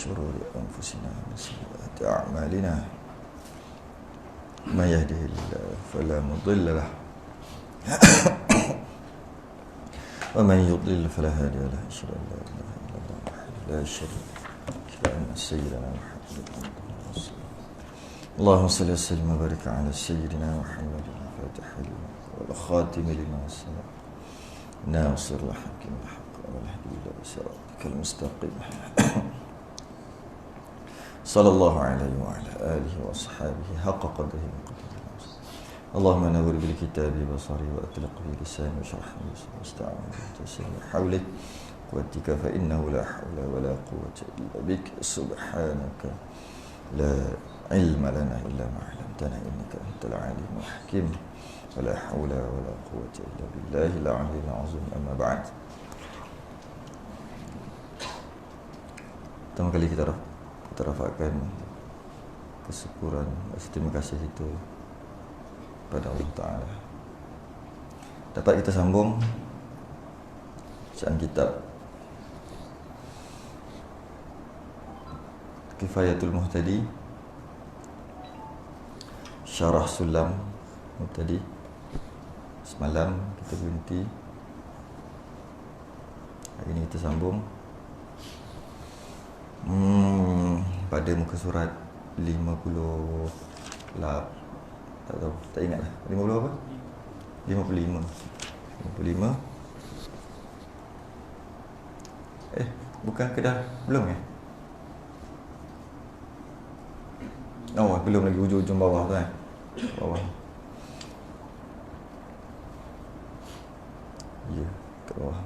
شرور أنفسنا ومن سيئات أعمالنا من يهده الله فلا مضل له ومن يضلل فلا هادي له أشهد أن لا إله إلا الله وحده لا شريك له أشهد أن سيدنا محمد اللهم صل وسلم وبارك على سيدنا محمد الفاتح لما والخاتم لما سبق ناصر الحق بالحق والهدي إلى صراطك المستقيم صلى الله عليه وعلى آله وصحبه حق قدره وقدره اللهم نور بالكتاب بصري وأطلق بلساني واشرح لي صدري واستعن بتسهيل حولك قوتك فإنه لا حول ولا قوة إلا بك سبحانك لا علم لنا إلا ما علمتنا إنك أنت العليم الحكيم ولا حول ولا قوة إلا بالله العلي العظيم أما بعد. Pertama kali kita rafakkan kesyukuran dan terima kasih itu pada Allah Ta'ala. Dapat kita sambung bacaan kitab Kifayatul Muhtadi Syarah Sulam Muhtadi. Semalam kita berhenti, hari ini kita sambung pada muka surat 50 lah, tak tahu, tak ingat lah 50 apa? 55 bukan ke dah? Belum ya? Oh, belum lagi, ujung-ujung bawah tu kan? Bawah. Ya, ke bawah.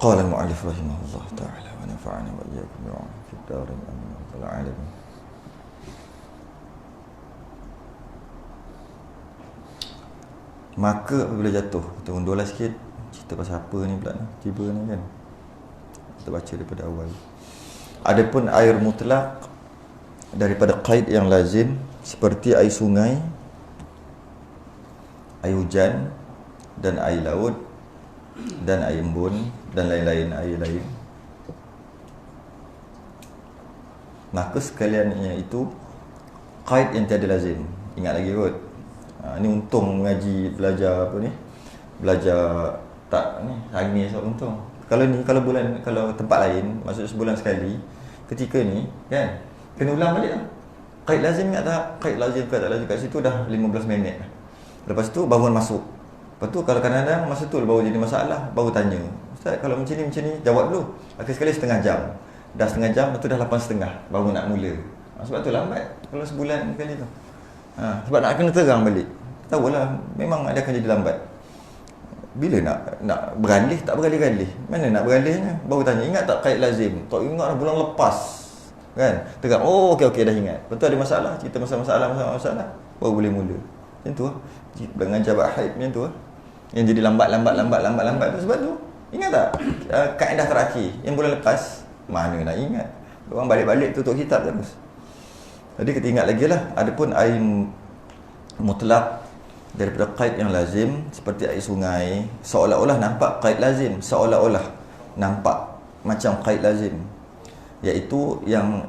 Qala al-mu'allif rahimahullah ta'ala wa nafa'ana wa iyyakum bi'ilmihi fid darin amin ya rabbal alamin. Maka apabila jatuh, kita undur sikit cerita pasal apa ni pula ni, tiba ni kan. Kita baca daripada awal. Adapun air mutlak daripada qaid yang lazim seperti air sungai, air hujan dan air laut dan air embun dan lain-lain air lain, maka sekaliannya itu qaid yang tiada lazim. Ingat lagi kot, ni untung mengaji, belajar apa ni, belajar tak ni hari ni esok untung. Kalau ni, kalau tempat lain, maksud sebulan sekali, ketika ni kan kena ulang balik lah. Qaid lazim ingat tak? Qaid lazim ke tak lazim, kat situ dah 15 minit. Lepas tu baru masuk. Lepas tu kalau kadang-kadang masa tu baru jadi masalah, baru tanya, Ustaz kalau macam ni, jawab dulu. Akhir sekali setengah jam. Dah setengah jam, lepas tu dah 8.30 baru nak mula. Sebab tu lambat kalau sebulan kali tu. Sebab nak kena terang balik. Tahulah memang ada akan jadi lambat. Bila nak beralih, tak beralih-alih. Mana nak beralihnya? Baru tanya, ingat tak qaid lazim? Tak ingat dah, bulan lepas. Kan? Terang, oh okey dah ingat. Betul ada masalah, cerita masalah, baru boleh mula. Macam tu lah. Dengan jabat haid macam tu lah. Yang jadi lambat tu sebab tu. Ingat tak? Kaedah terakhir yang bulan lepas, mana nak ingat? Orang balik-balik tutup kitab terus. Jadi kita ingat lagi lah. Adapun air mutlak daripada qaid yang lazim seperti air sungai, seolah-olah nampak qaid lazim, seolah-olah nampak macam qaid lazim, iaitu yang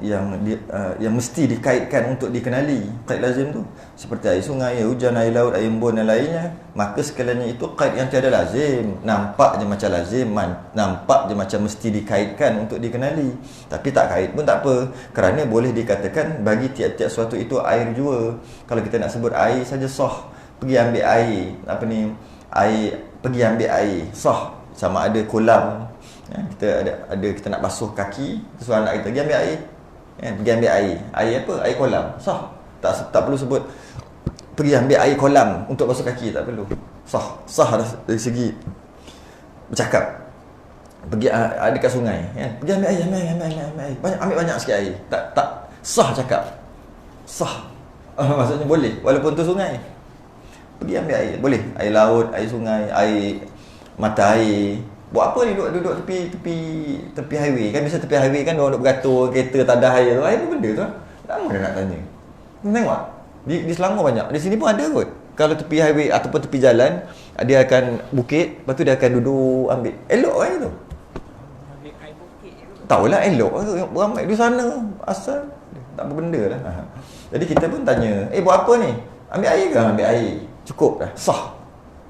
mesti dikaitkan untuk dikenali qaid lazim tu, seperti air sungai, air hujan, air laut, air embun dan lainnya. Maka sekaliannya itu qaid yang tiada lazim, nampak je macam lazim, nampak je macam mesti dikaitkan untuk dikenali, tapi tak kait pun tak apa, kerana boleh dikatakan bagi tiap-tiap suatu itu air jua. Kalau kita nak sebut air saja sah, pergi ambil air, pergi ambil air sah, sama ada kolam. Kita nak basuh kaki, terus anak kita pergi ambil air, pergi ambil air apa? Air kolam, sah. Tak perlu sebut pergi ambil air kolam untuk basuh kaki, tak perlu. Sah dari segi bercakap. Pergi dekat sungai, pergi ambil air, ambil banyak sikit air. Tak sah cakap. Sah. Maksudnya boleh, walaupun tu sungai. Pergi ambil air, boleh. Air laut, air sungai, air mata air. Buat apa ni duduk tepi highway kan? Biasa tepi highway kan orang duduk beratur, kereta tak ada air tu. Air apa benda tu? Lama dah nak tanya. Tengok di Selangor banyak. Di sini pun ada kot. Kalau tepi highway ataupun tepi jalan, dia akan bukit, lepas tu dia akan duduk ambil. Elok kan tu. tahulah elok beramai di sana asal tak apa benda lah. Jadi kita pun tanya, buat apa ni? Ambil air ke? Ambil air, cukup dah, sah.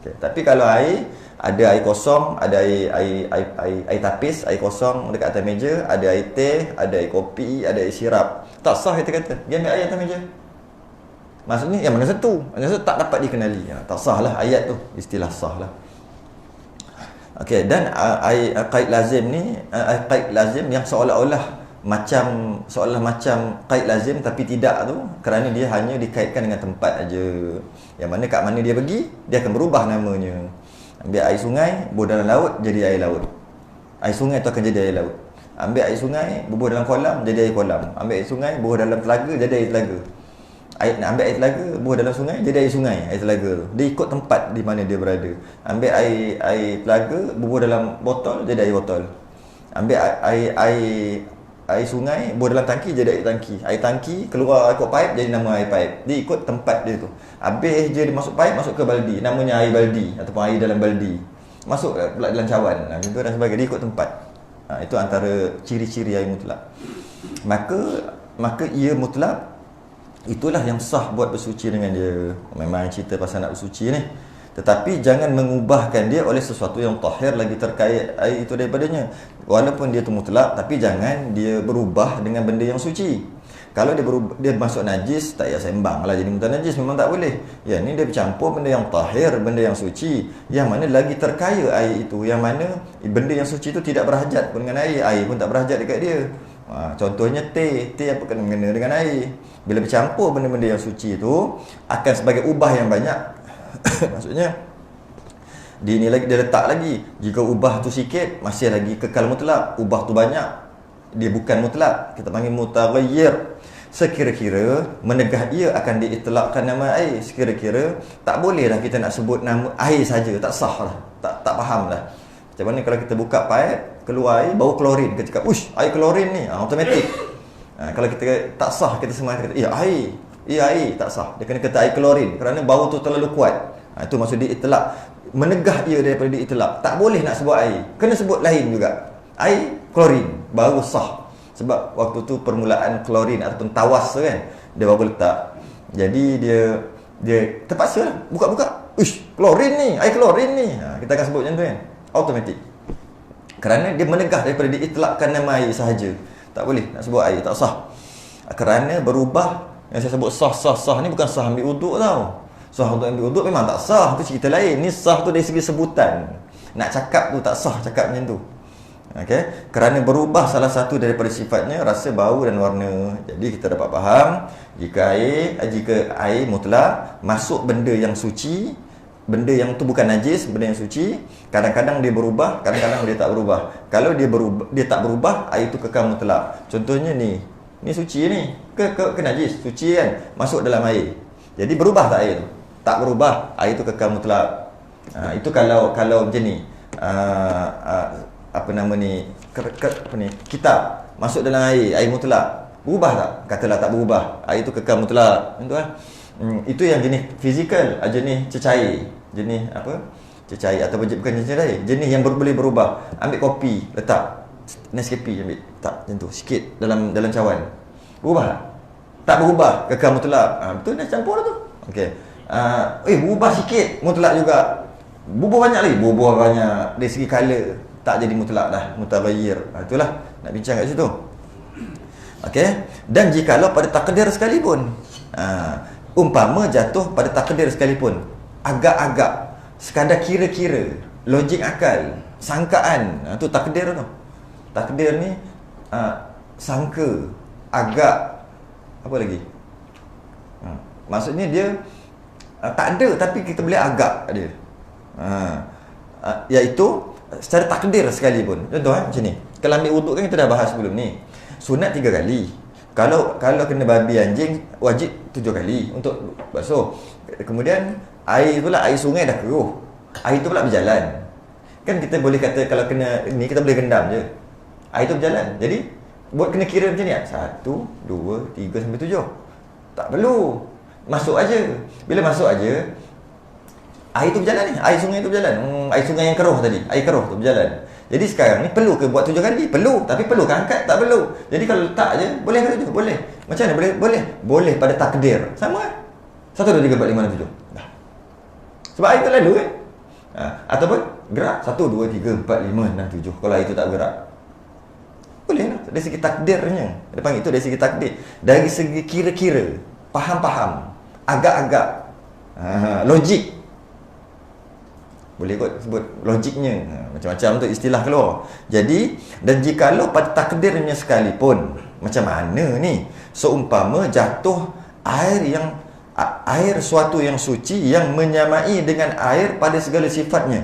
Okay. Tapi kalau air, ada air kosong, ada air tapis, air kosong dekat atas meja, ada air teh, ada air kopi, ada air sirap, tak sah kita kata. Dia ambil air atas meja. Maksudnya yang mana satu? Yang satu tak dapat dikenali. Tak sah lah ayat tu, istilah sah lah. Okey, dan qaid lazim ni qaid lazim yang seolah-olah macam qaid lazim tapi tidak tu, kerana dia hanya dikaitkan dengan tempat aja. Yang mana kat mana dia pergi, dia akan berubah namanya. Ambil air sungai, bubuh dalam laut, jadi air laut. Air sungai tu akan jadi air laut. Ambil air sungai, bubuh dalam kolam, jadi air kolam. Ambil air sungai, bubuh dalam telaga, jadi air telaga. Ambil air telaga, bubuh dalam sungai, jadi air sungai, air telaga tu. Dia ikut tempat di mana dia berada. Ambil air telaga, bubuh dalam botol, jadi air botol. Ambil air sungai, bubuh dalam tangki, jadi air tangki. Air tangki keluar ikut pipe, jadi nama air pipe. Dia ikut tempat dia tu. Habis je dia masuk pipe, masuk ke baldi, namanya air baldi ataupun air dalam baldi. Masuk pula dalam cawan, macam tu dan sebagainya. Dia ikut tempat. Itu antara ciri-ciri air mutlak. Maka ia mutlak. Itulah yang sah buat bersuci dengan dia. Memang cerita pasal nak bersuci ni. Tetapi jangan mengubahkan dia oleh sesuatu yang tahir lagi terkait air itu daripadanya. Walaupun dia tu mutlak, tapi jangan dia berubah dengan benda yang suci. Kalau dia masuk najis, tak payah sembang lah jadi mutlak najis, memang tak boleh. Ya, ni dia bercampur benda yang tahir, benda yang suci, yang mana lagi terkaya air itu, yang mana benda yang suci itu tidak berhajat pun dengan air, air pun tak berhajat dekat dia. Contohnya teh apa kena dengan air. Bila bercampur benda-benda yang suci itu akan sebagai ubah yang banyak. Maksudnya dia letak lagi. Jika ubah tu sikit, masih lagi kekal mutlak. Ubah tu banyak, dia bukan mutlak. Kita panggil mutaghayyir. Sekira-kira menegah ia akan diitlakkan nama air. Sekira-kira tak boleh lah kita nak sebut nama air saja, tak sah lah. Tak faham lah. Macam mana kalau kita buka pipe, keluar air, bau klorin, kita cakap, ush, air klorin ni, automatik. Kalau kita tak sah, kita semua kata, air, tak sah. Dia kena kata air klorin, kerana bau tu terlalu kuat. Itu maksud diitlak. Menegah ia daripada diitlak. Tak boleh nak sebut air, kena sebut lain juga. Air klorin, baru sah. Sebab waktu tu permulaan klorin ataupun tawas kan, dia baru letak. Jadi dia terpaksa lah, buka-buka, ush, klorin ni, air klorin ni. Kita akan sebut macam tu kan, automatik. Kerana dia menegah daripada diitlakkan nama air sahaja. Tak boleh nak sebut air, tak sah. Kerana berubah. Yang saya sebut sah ni bukan sah ambil uduk tau. Sah untuk ambil uduk memang tak sah, tu cerita lain. Ni sah tu dari segi sebutan. Nak cakap tu tak sah cakap macam tu. Okay? Kerana berubah salah satu daripada sifatnya, rasa, bau dan warna. Jadi kita dapat faham, jika air mutlak masuk benda yang suci, benda yang tu bukan najis, benda yang suci, kadang-kadang dia berubah, kadang-kadang dia tak berubah. Kalau dia tak berubah, air itu kekal mutlak. Contohnya ni suci ni, ke najis, suci kan, masuk dalam air. Jadi berubah tak air tu? Tak berubah, air itu kekal mutlak. Itu kalau macam ni. Kitab masuk dalam air mutlak, berubah tak? Katalah tak berubah, air itu kekal mutlak. Itu kan? Itu yang jenis fizikal, jenis cecair, jenis apa? Cecair ataupun bukan jenis cecair, jenis yang boleh berubah. Ambil kopi, letak Nescafe, ambil tak macam tu sikit dalam cawan, berubah tak? Tak berubah, kekal mutlak. Betul, dah campur tu. Okey. Berubah sikit, mutlak juga. Bubuh banyak lagi, bubuh banyak. Dari segi color tak jadi mutlak dah, mutaghayyir. Itulah nak bincang kat situ. Okey. Dan jikalau pada takdir sekalipun, umpama jatuh pada takdir sekalipun, agak-agak, sekadar kira-kira, logik akal, sangkaan, tu takdir tu. Takdir ni sangka, agak, apa lagi? Maksudnya dia tak ada tapi kita boleh agak dia. Iaitu secara takdir sekalipun. Contoh macam ni. Kalau ambil wuduk kan kita dah bahas sebelum ni. Sunat 3 kali. Kalau kena babi anjing, wajib 7 kali untuk basuh. Kemudian air pula, air sungai dah keruh, air tu pula berjalan. Kan kita boleh kata kalau kena ni kita boleh rendam je, air tu berjalan. Jadi buat kena kira macam ni, 1, 2, 3 sampai 7. Tak perlu, masuk aja. Bila masuk aja, air tu berjalan ni, air sungai tu berjalan. Air sungai yang keruh tadi, air keruh tu berjalan. Jadi sekarang ni perlu ke buat 7 kali? Perlu. Tapi perlu ke angkat? Tak perlu. Jadi kalau letak je, boleh ke 7? Boleh. Macam mana boleh? Boleh. Boleh pada takdir. Sama kan? 1, 2, 3, 4, 5, 6, 7. Dah. Sebab air tu lalu kan? Ataupun gerak 1, 2, 3, 4, 5, 6, 7. Kalau air tu tak gerak, boleh lah. Dari segi takdirnya. Dia panggil itu dari segi takdir. Dari segi kira-kira, faham-faham, agak-agak, logik. Boleh kot sebut logiknya. Macam-macam tu istilah keluar. Jadi, dan jikalau pada takdirnya sekalipun, macam mana ni? Seumpama jatuh air suatu yang suci yang menyamai dengan air pada segala sifatnya.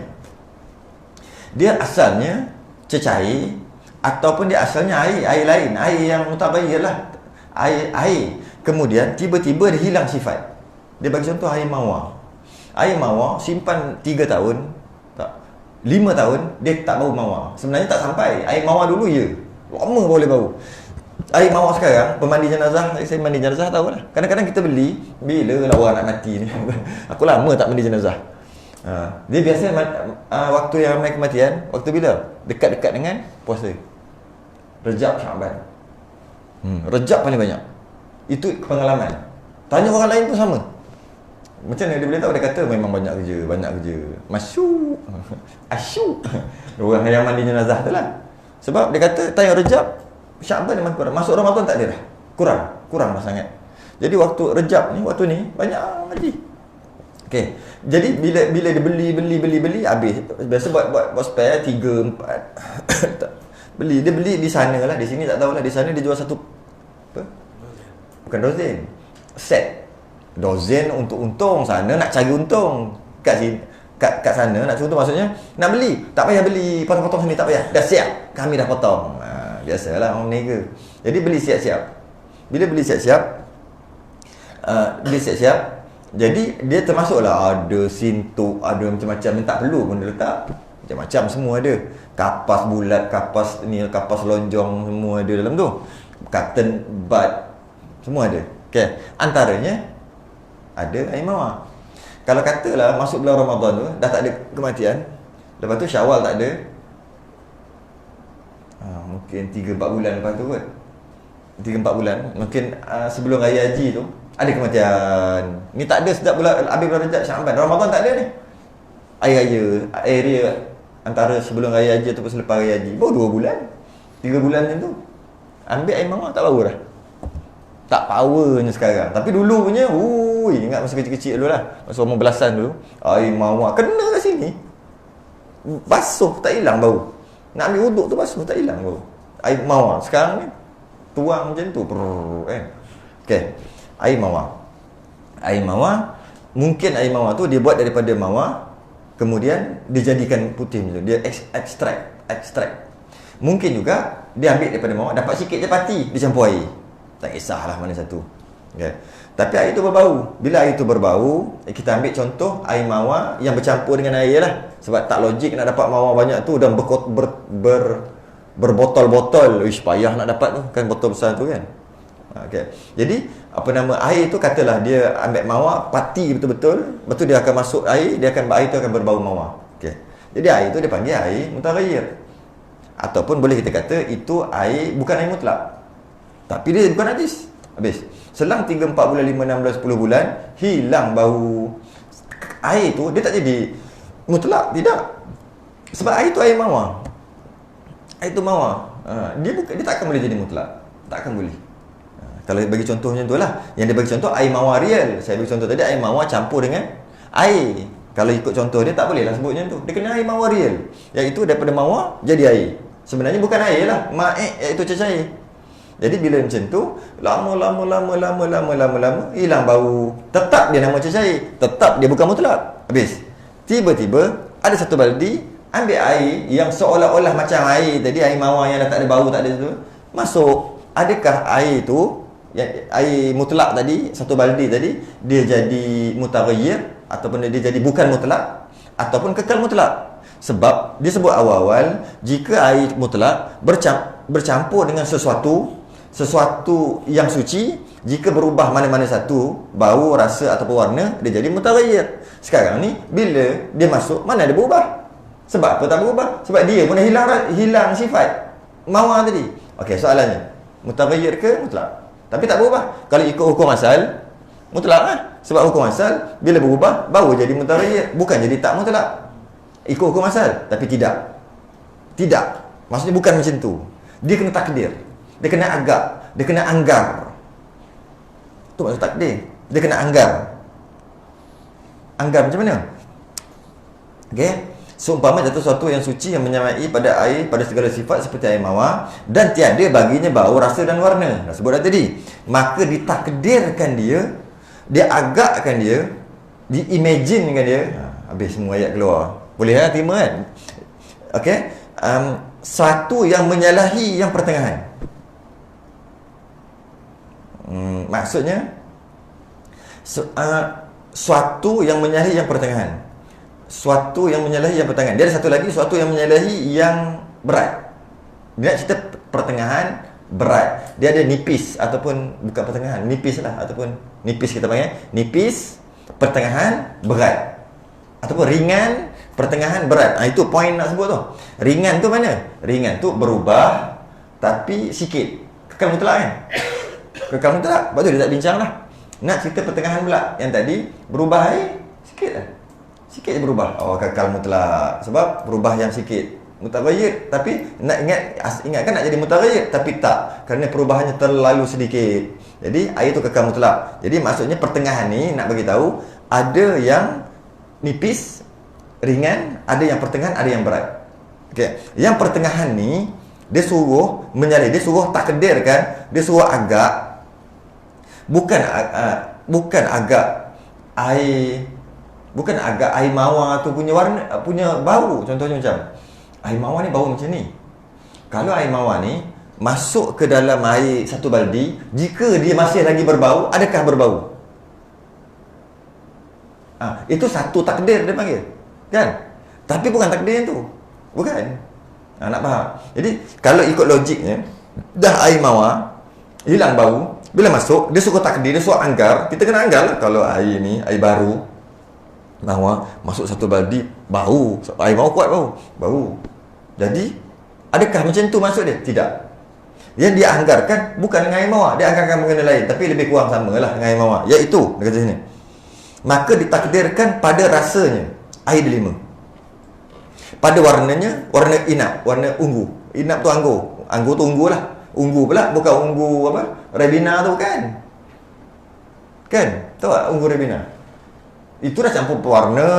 Dia asalnya cecair, ataupun dia asalnya air lain, air yang mutaghayyir lah, air. Kemudian tiba-tiba dia hilang sifat. Dia bagi contoh air mawar. Air mawar simpan 3 tahun, tak, 5 tahun dia tak bau mawar. Sebenarnya tak sampai. Air mawar dulu ya, lama boleh bau. Air mawar sekarang, pemandi jenazah, saya mandi jenazah tahulah. Kadang-kadang kita beli bila orang nak mati ni. Aku lama tak mandi jenazah. Dia biasa waktu yang ramai kematian, waktu bila? Dekat-dekat dengan puasa. Rejab, Syaban. Rejab paling banyak. Itu pengalaman. Tanya orang lain pun sama. Macam mana dia boleh tahu? Dia kata memang banyak kerja. Masyuk. Asyuk. Orang yang mandi jenazah tu lah. Sebab dia kata tanya Rejab, Syaban memang kurang. Masuk Ramadan tak ada dah. Kurang dah sangat. Jadi waktu Rejab ni, waktu ni banyak mandi. Okey. Jadi bila dia beli habis. Biasa buat spare 3 4. Dia beli di sana lah, di sini tak tahulah. Di sana dia jual satu apa? Bukan dozen. Set. Dozen untuk untung, sana nak cari untung. Kat sini kat sana nak cari untung, maksudnya nak beli, tak payah beli potong-potong sini, tak payah. Dah siap, kami dah potong. Biasalah orang niaga. Jadi beli siap-siap. Bila beli siap-siap, jadi dia termasuklah ada sintuk, ada macam-macam yang tak perlu pun dia letak. Macam-macam semua ada. Kapas bulat, kapas lonjong semua ada dalam tu. Cotton bud semua ada. Okey, antaranya ada air mawar. Kalau katalah masuk bulan Ramadan tu dah tak ada kematian, lepas tu Syawal tak ada, mungkin 3-4 bulan lepas tu kot, 3-4 bulan mungkin sebelum Raya Haji tu ada kematian. Ni tak ada sejak habis bulan Rajab, Syaban, Ramadan tak ada ni. Air raya, area antara sebelum Raya Haji ataupun selepas Raya Haji, baru 2 bulan 3 bulan macam tu, ambil air mawar tak power dah. Tak powernya sekarang. Tapi dulu punya, ingat masa kecil-kecil dulu lah, masa umur belasan dulu, air mawar kena kat sini, basuh tak hilang bau. Nak ambil wuduk tu basuh tak hilang bau. Air mawar sekarang ni tuang macam tu kan. Okey, air mawar mungkin air mawar tu dia buat daripada mawar, kemudian dijadikan putih macam tu, dia ekstrak. Mungkin juga dia ambil daripada mawar, dapat sikit je pati, dia campur air. Tak kisahlah mana satu. Okay. Tapi air tu berbau. Bila air tu berbau, kita ambil contoh air mawar yang bercampur dengan air lah. Sebab tak logik nak dapat mawar banyak tu dan berbotol-botol. Payah nak dapat tu kan, botol besar tu kan. Okay. Jadi air tu katalah dia ambil mawar pati betul-betul, lepas tu dia akan masuk air, air tu akan berbau mawar. Okay. Jadi air tu dia panggil air mutaghayyir. Ataupun boleh kita kata itu air bukan air mutlak, tapi dia bukan najis. Habis. Selang 3, 4 bulan, 5, 6, 10 bulan, hilang bau. Air tu, dia tak jadi mutlak. Tidak. Sebab air tu air mawar. Air tu mawar. Dia tak akan boleh jadi mutlak. Tak akan boleh. Kalau bagi contoh macam tu lah. Yang dia bagi contoh air mawar real. Saya bagi contoh tadi, air mawar campur dengan air. Kalau ikut contoh dia, tak boleh lah sebut macam tu. Dia kena air mawar real. Iaitu daripada mawar, jadi air. Sebenarnya bukan air lah. Iaitu cecair. Jadi bila macam tu, lama hilang bau. Tetap dia nama cecair, tetap dia bukan mutlak. Habis. Tiba-tiba ada satu baldi, ambil air yang seolah-olah macam air tadi, air mawar yang dah tak ada bau, tak ada tu, masuk. Adakah air tu, air mutlak tadi, satu baldi tadi, dia jadi mutaghayyir ataupun dia jadi bukan mutlak ataupun kekal mutlak? Sebab disebut awal-awal, jika air mutlak bercampur dengan sesuatu yang suci, jika berubah mana-mana satu, bau, rasa ataupun warna, dia jadi mutaghayyir. Sekarang ni bila dia masuk, mana ada berubah? Sebab apa tak berubah? Sebab dia pun dah hilang sifat mawa tadi. Okey, soalannya, mutaghayyir ke mutlak? Tapi tak berubah. Kalau ikut hukum asal, mutlak lah. Sebab hukum asal bila berubah baru jadi mutaghayyir, bukan jadi tak mutlak. Ikut hukum asal, tapi tidak. Tidak. Maksudnya bukan macam tu. Dia kena takdir. Dia kena agak, dia kena anggar. Tu maksud takdir. Dia kena anggar. Anggar macam mana? Okey. Seumpama jatuh sesuatu yang suci yang menyamai pada air pada segala sifat seperti air mawar dan tiada baginya bau, rasa dan warna. Dah sebut dah tadi. Maka ditakdirkan dia, dia agakkan dia, diimaginekan dia. Habis semua ayat keluar. Boleh lah terima kan? Okey. Satu yang menyalahi yang pertengahan. Maksudnya suatu yang menyalahi yang pertengahan. Suatu yang menyalahi yang pertengahan. Dia ada satu lagi, suatu yang menyalahi yang berat. Dia nak cerita pertengahan berat. Dia ada nipis ataupun bukan pertengahan, nipis lah, ataupun nipis kita panggil. Nipis, pertengahan, berat. Ataupun ringan, pertengahan, berat. Itu poin nak sebut tu. Ringan tu mana? Ringan tu berubah tapi sikit. Kekal mutlak kan? Kekal mutlak. Lepas tu dia tak bincang lah. Nak cerita pertengahan pula. Yang tadi berubah sikit lah. Sikit je berubah. Kekal mutlak. Sebab berubah yang sikit. Mutaghayyir. Tapi nak ingatkan nak jadi mutaghayyir. Tapi tak. Kerana perubahannya terlalu sedikit. Jadi air tu kekal mutlak. Jadi maksudnya pertengahan ni nak bagi tahu ada yang nipis, ringan, ada yang pertengahan, ada yang berat. Okey. Yang pertengahan ni dia suruh menyalih, dia suruh takdirkan, dia suruh agak bukan agak air mawar tu punya warna, punya bau. Contohnya macam air mawar ni bau macam ni. Kalau air mawar ni masuk ke dalam air satu baldi, jika dia masih lagi berbau, adakah berbau? Itu satu takdir dia panggil. Kan? Tapi bukan takdir tu. Bukan. Nak faham? Jadi kalau ikut logiknya, dah air mawar hilang bau, bila masuk dia suka takdir, dia suka anggar. Kita kena anggar lah. Kalau air ni air baru mawar masuk satu baldi, bau. Air mawar kuat bau. Jadi adakah macam tu maksud dia? Tidak. Yang dia anggarkan bukan dengan air mawar, dia anggarkan mengenai lain, tapi lebih kurang samalah dengan air mawar. Iaitu dia kata sini, maka ditakdirkan pada rasanya air delima, pada warnanya warna inap, warna ungu. Inap tu anggur tu ungu lah. Ungu pula bukan ungu apa, Ribena tu kan tahu tak ungu Ribena? Itu dah campur pewarna.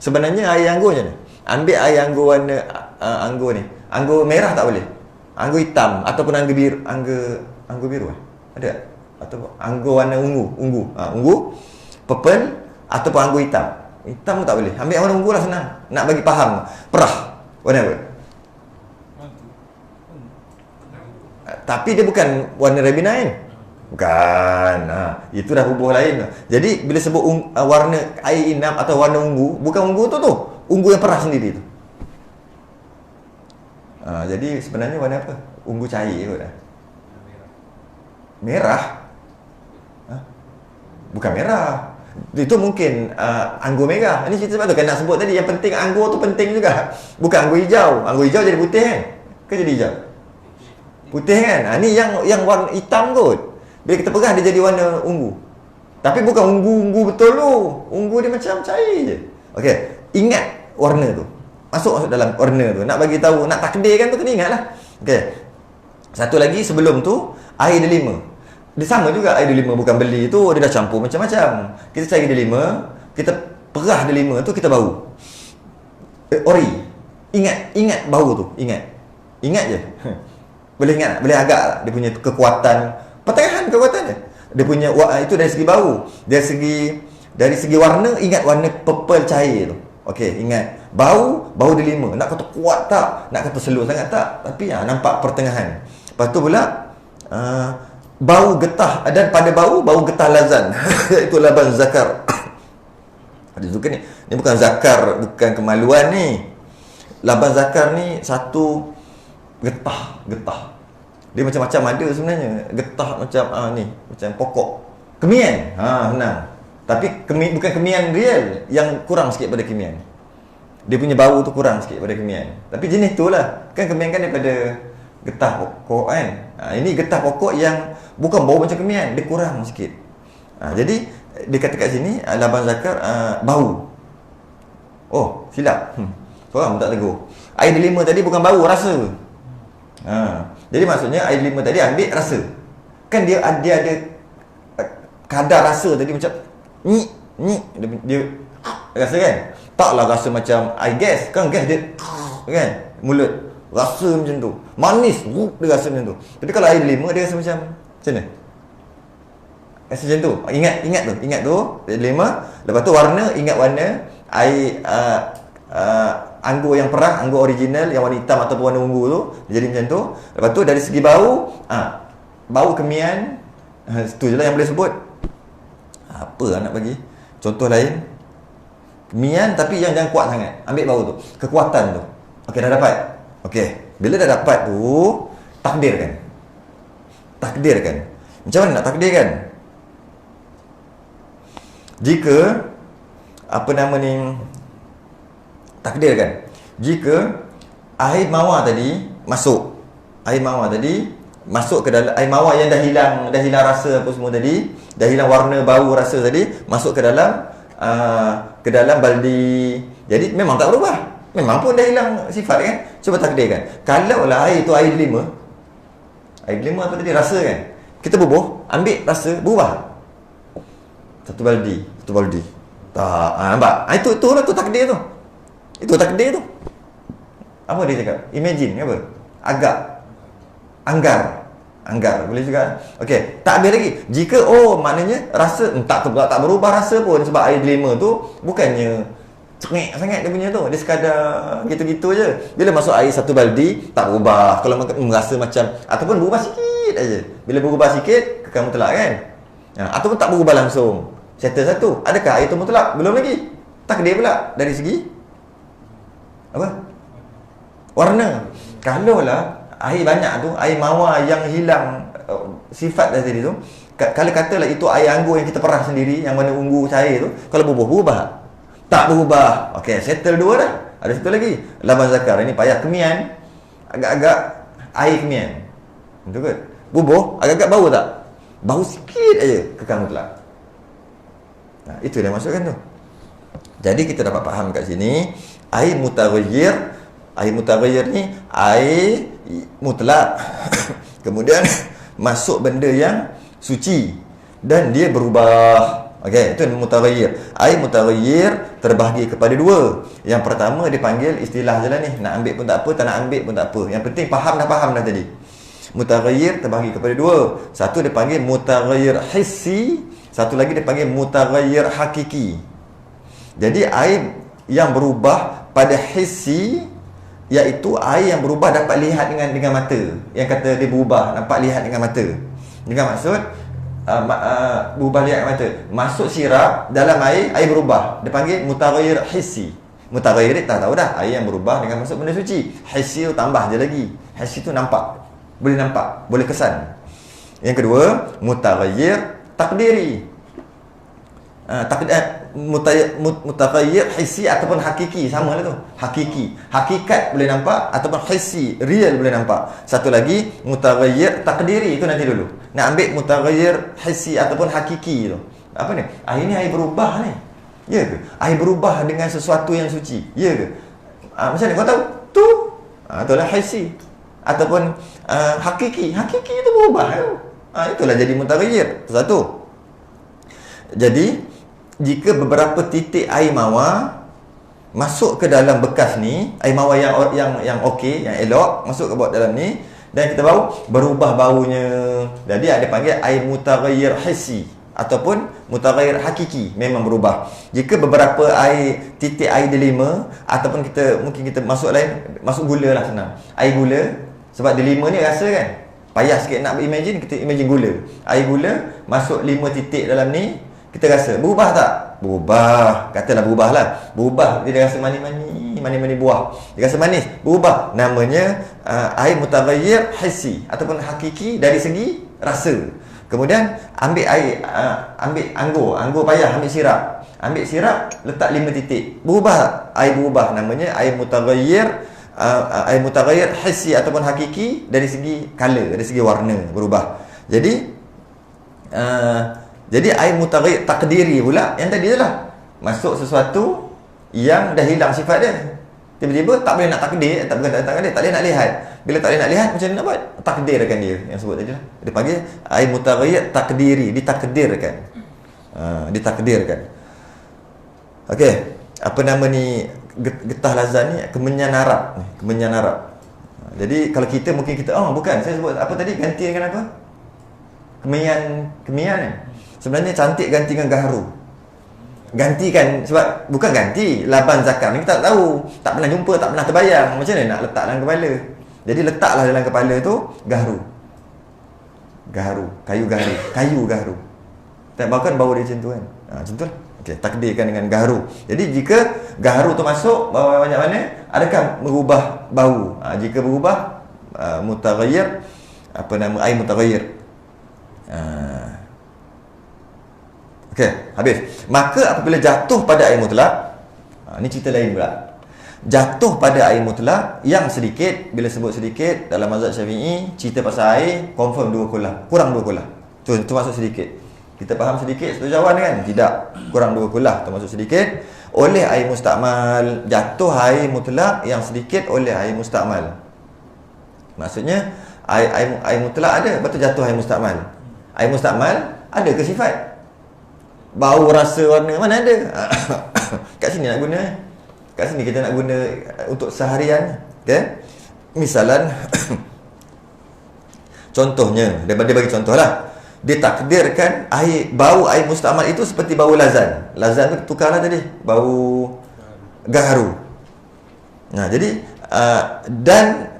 Sebenarnya air anggurnya ni, ambil air anggur warna anggur ni, anggur merah tak boleh, anggur hitam ataupun anggur biru ada tak? Atau anggur warna ungu purple ataupun anggur hitam pun tak boleh. Ambil warna ungu lah, senang nak bagi faham. Perah warna apa? Tapi dia bukan warna Ribena kan? Bukan. Itu dah hubung lain. Jadi bila sebut warna air inap atau warna ungu, bukan ungu tu ungu yang perah sendiri tu. Jadi sebenarnya warna apa? Ungu cair kot. Merah? Bukan merah. Itu mungkin anggur merah. Ini cerita sebab tu kan nak sebut tadi, yang penting anggur tu penting juga. Bukan anggur hijau. Anggur hijau jadi putih kan? Ke jadi hijau? Putih kan? Ni yang warna hitam kot. Bila kita perah dia jadi warna ungu. Tapi bukan ungu betul tu. Ungu dia macam cair je. Okey, ingat warna tu. Masuk dalam warna tu. Nak bagi tahu, nak takdirkan tu kena ingatlah. Okey. Satu lagi sebelum tu, air delima. Dia sama juga air delima, bukan beli tu dia dah campur macam-macam. Kita cari delima, kita perah delima tu, kita bau. Ori. Ingat bau tu, ingat je. Boleh ingat, boleh agak tak? Dia punya kekuatan, pertengahan kekuatan dia. Dia punya itu dari segi bau, dari segi warna, ingat warna purple cair tu. Okey, ingat bau delima. Nak kata kuat tak? Nak kata slow sangat tak? Tapi nampak pertengahan. Lepas tu pula bau getah, dan pada bau getah lazan. Itu laban zakar. Ada juga ni bukan zakar, bukan kemaluan ni. Laban zakar ni satu getah. Dia macam-macam ada sebenarnya. Getah macam macam pokok. Kemian. Senang. Tapi bukan kemian real, yang kurang sikit pada kemian. dia punya bau tu kurang sikit pada kemian. Tapi jenis tu lah. Kan kemian kan daripada getah pokok kan. Ini getah pokok yang bukan bau macam kemian, dia kurang sikit. Jadi dia kata kat sini Abang Zakar bau. Oh, silap. Korang tak tegur. Air delima tadi bukan bau, rasa. Jadi maksudnya air delima tadi ambil rasa. Kan dia ada kadar rasa tadi macam dia rasa kan. Taklah rasa macam air gas. Kan gas dia kan mulut rasa macam tu. Manis dia rasa macam tu. Tapi kalau air delima dia rasa macam mana? Rasa macam tu. Ingat tu air delima. Lepas tu warna, ingat warna air anggur yang perah, anggur original yang warna hitam ataupun warna ungu tu dia jadi macam tu. Lepas tu dari segi bau, bau kemian, itu je lah yang boleh sebut. Apa nak bagi contoh lain? Kemian tapi yang jangan kuat sangat. Ambil bau tu, kekuatan tu. Okey, dah dapat. Okey, bila dah dapat tu, takdirkan. Macam mana nak takdirkan? Jika takdirkan, jika air mawar tadi masuk ke dalam air mawar yang dah hilang rasa apa semua tadi, dah hilang warna, bau, rasa tadi, masuk ke dalam baldi. Jadi memang tak berubah. Memang pun dah hilang sifat kan. Cuba takdirkan. Kalau lah air tu air delima apa tadi, rasa kan. Kita bubuh, ambil rasa, berubah. Satu baldi. Tak, nampak? Itu lah tu takdir tu. Itu takdir tu. Apa dia cakap? Imagine apa? Agak anggar boleh juga. Okey, tak habis lagi. Jika maknanya rasa tak berubah rasa pun sebab air delima tu bukannya cengek sangat dia punya tu. Dia sekadar gitu-gitu je. Bila masuk air satu baldi tak berubah. Kalau merasa macam ataupun berubah sikit aja. Bila berubah sikit kekal mutlak kan. Ataupun tak berubah langsung. Settle satu. Adakah air tu mutlak? Belum lagi. Takdir pula dari segi apa? Warna. Kalaulah air banyak tu, air mawar yang hilang sifat dah tadi tu, kalau katalah itu air anggur yang kita perah sendiri, yang warna ungu cair tu, kalau berubah? Tak berubah. Okey, settle dua dah. Ada satu lagi. Abang Zakar ini payah kemian, agak-agak air kemian. Betul ke? Bubuh, agak-agak bau tak? Bau sikit aja, kekal mutlak. Itu dia masukkan tu. Jadi kita dapat faham kat sini, air mutaghayyir ni air mutlak. Kemudian masuk benda yang suci dan dia berubah. Okey, itu mutaghayyir. Air mutaghayyir terbahagi kepada dua. Yang pertama dipanggil istilah je lah ni. Nak ambil pun tak apa, tak nak ambil pun tak apa. Yang penting faham dah tadi. Mutaghayyir terbahagi kepada dua. Satu dipanggil mutaghayyir hissi, satu lagi dipanggil mutaghayyir hakiki. Jadi air yang berubah pada hissi iaitu air yang berubah dapat lihat dengan mata. Yang kata dia berubah nampak lihat dengan mata. Dengan maksud berubah lihat dengan mata. Masuk sirap dalam air berubah. Dia panggil mutaghayyir hissi. Mutaghayyir tak tahu dah, air yang berubah dengan masuk benda suci. Hissi tu tambah je lagi. Hissi tu nampak. Boleh nampak, boleh kesan. Yang kedua, mutaghayyir takdiri. Mutaghayyir hissi ataupun hakiki, sama lah tu. Hakiki, hakikat boleh nampak, ataupun hissi, real boleh nampak. Satu lagi mutaghayyir takdiri, itu nanti dulu. Nak ambil mutaghayyir hissi ataupun hakiki tu. Apa ni? Air ni air berubah ni. Ya ke? Air berubah dengan sesuatu yang suci. Ya ke? Macam mana kau tahu? Tu. Itulah hissi ataupun hakiki. Hakiki itu berubah tu. Itulah jadi mutaghayyir. Satu. Jadi jika beberapa titik air mawar masuk ke dalam bekas ni, air mawar yang okey, yang elok masuk ke dalam ni, dan kita bau berubah baunya. Jadi ada panggil air mutaghayyir hissi ataupun mutaghayyir hakiki, memang berubah. Jika beberapa titik air delima ataupun mungkin kita masuk gula lah, senang. Air gula, sebab delima ni rasa kan. Payah sikit nak imagine, kita imagine gula. Air gula masuk 5 titik dalam ni, kita rasa berubah tak? Berubah. Katalah berubah lah. Berubah. Dia rasa mani-mani buah. Dia rasa manis. Berubah. Namanya air mutaghayyir hissi ataupun hakiki dari segi rasa. Kemudian ambil air, ambil anggur payah, ambil sirap. Ambil sirap, letak 5 titik. Berubah, air berubah, namanya air mutaghayyir hissi ataupun hakiki dari segi color, dari segi warna berubah. Jadi air mutaghayyir takdiri pula yang tadi itulah. Masuk sesuatu yang dah hilang sifat dia. Tiba-tiba tak boleh nak takdir, tak boleh nak lihat. Bila tak boleh nak lihat, macam mana nak buat? Takdirkan dia yang sebut tadi lah. Dia panggil air mutaghayyir takdiri, ditakdirkan. Ditakdirkan. Okey, apa nama ni getah lazan ni? Kemenyan Arab. Kemenyan Arab. Jadi kalau kita mungkin kita bukan, saya sebut apa tadi, ganti dengan apa? Kemenyan ni. Sebenarnya cantik ganti dengan gaharu. Gantikan, sebab bukan ganti laban zakat ni kita tak tahu, tak pernah jumpa, tak pernah terbayang, macam mana nak letak dalam kepala. Jadi letaklah dalam kepala tu gaharu, kayu gaharu. Tak bahkan bau dia macam tu kan. Macam tu lah. Okey, takdirkan dengan gaharu. Jadi jika gaharu tu masuk bau banyak mana, adakah merubah bau? Jika berubah, mutaghayyir, apa nama, air mutaghayyir. Okey, habis. Maka apabila jatuh pada air mutlak, ni cerita lain pula. Jatuh pada air mutlak yang sedikit, bila sebut sedikit dalam mazhab Syafi'i, cerita pasal air confirm 2 kulah, kurang 2 kulah. Tu masuk sedikit. Kita faham sedikit satu jawan kan? Tidak, kurang 2 kulah termasuk sedikit. Oleh air mustakmal, jatuh air mutlak yang sedikit oleh air mustakmal. Maksudnya air mutlak ada, betul jatuh air mustakmal. Air mustakmal ada ke sifat? Bau, rasa, warna, mana ada? Kat sini nak guna. Kat sini kita nak guna untuk seharian. Okay? Misalan, contohnya, dia bagi contoh lah. Dia takdirkan bau air mustakmal itu seperti bau lazan. Lazan tu tukarlah tadi, bau gaharu. Nah, jadi dan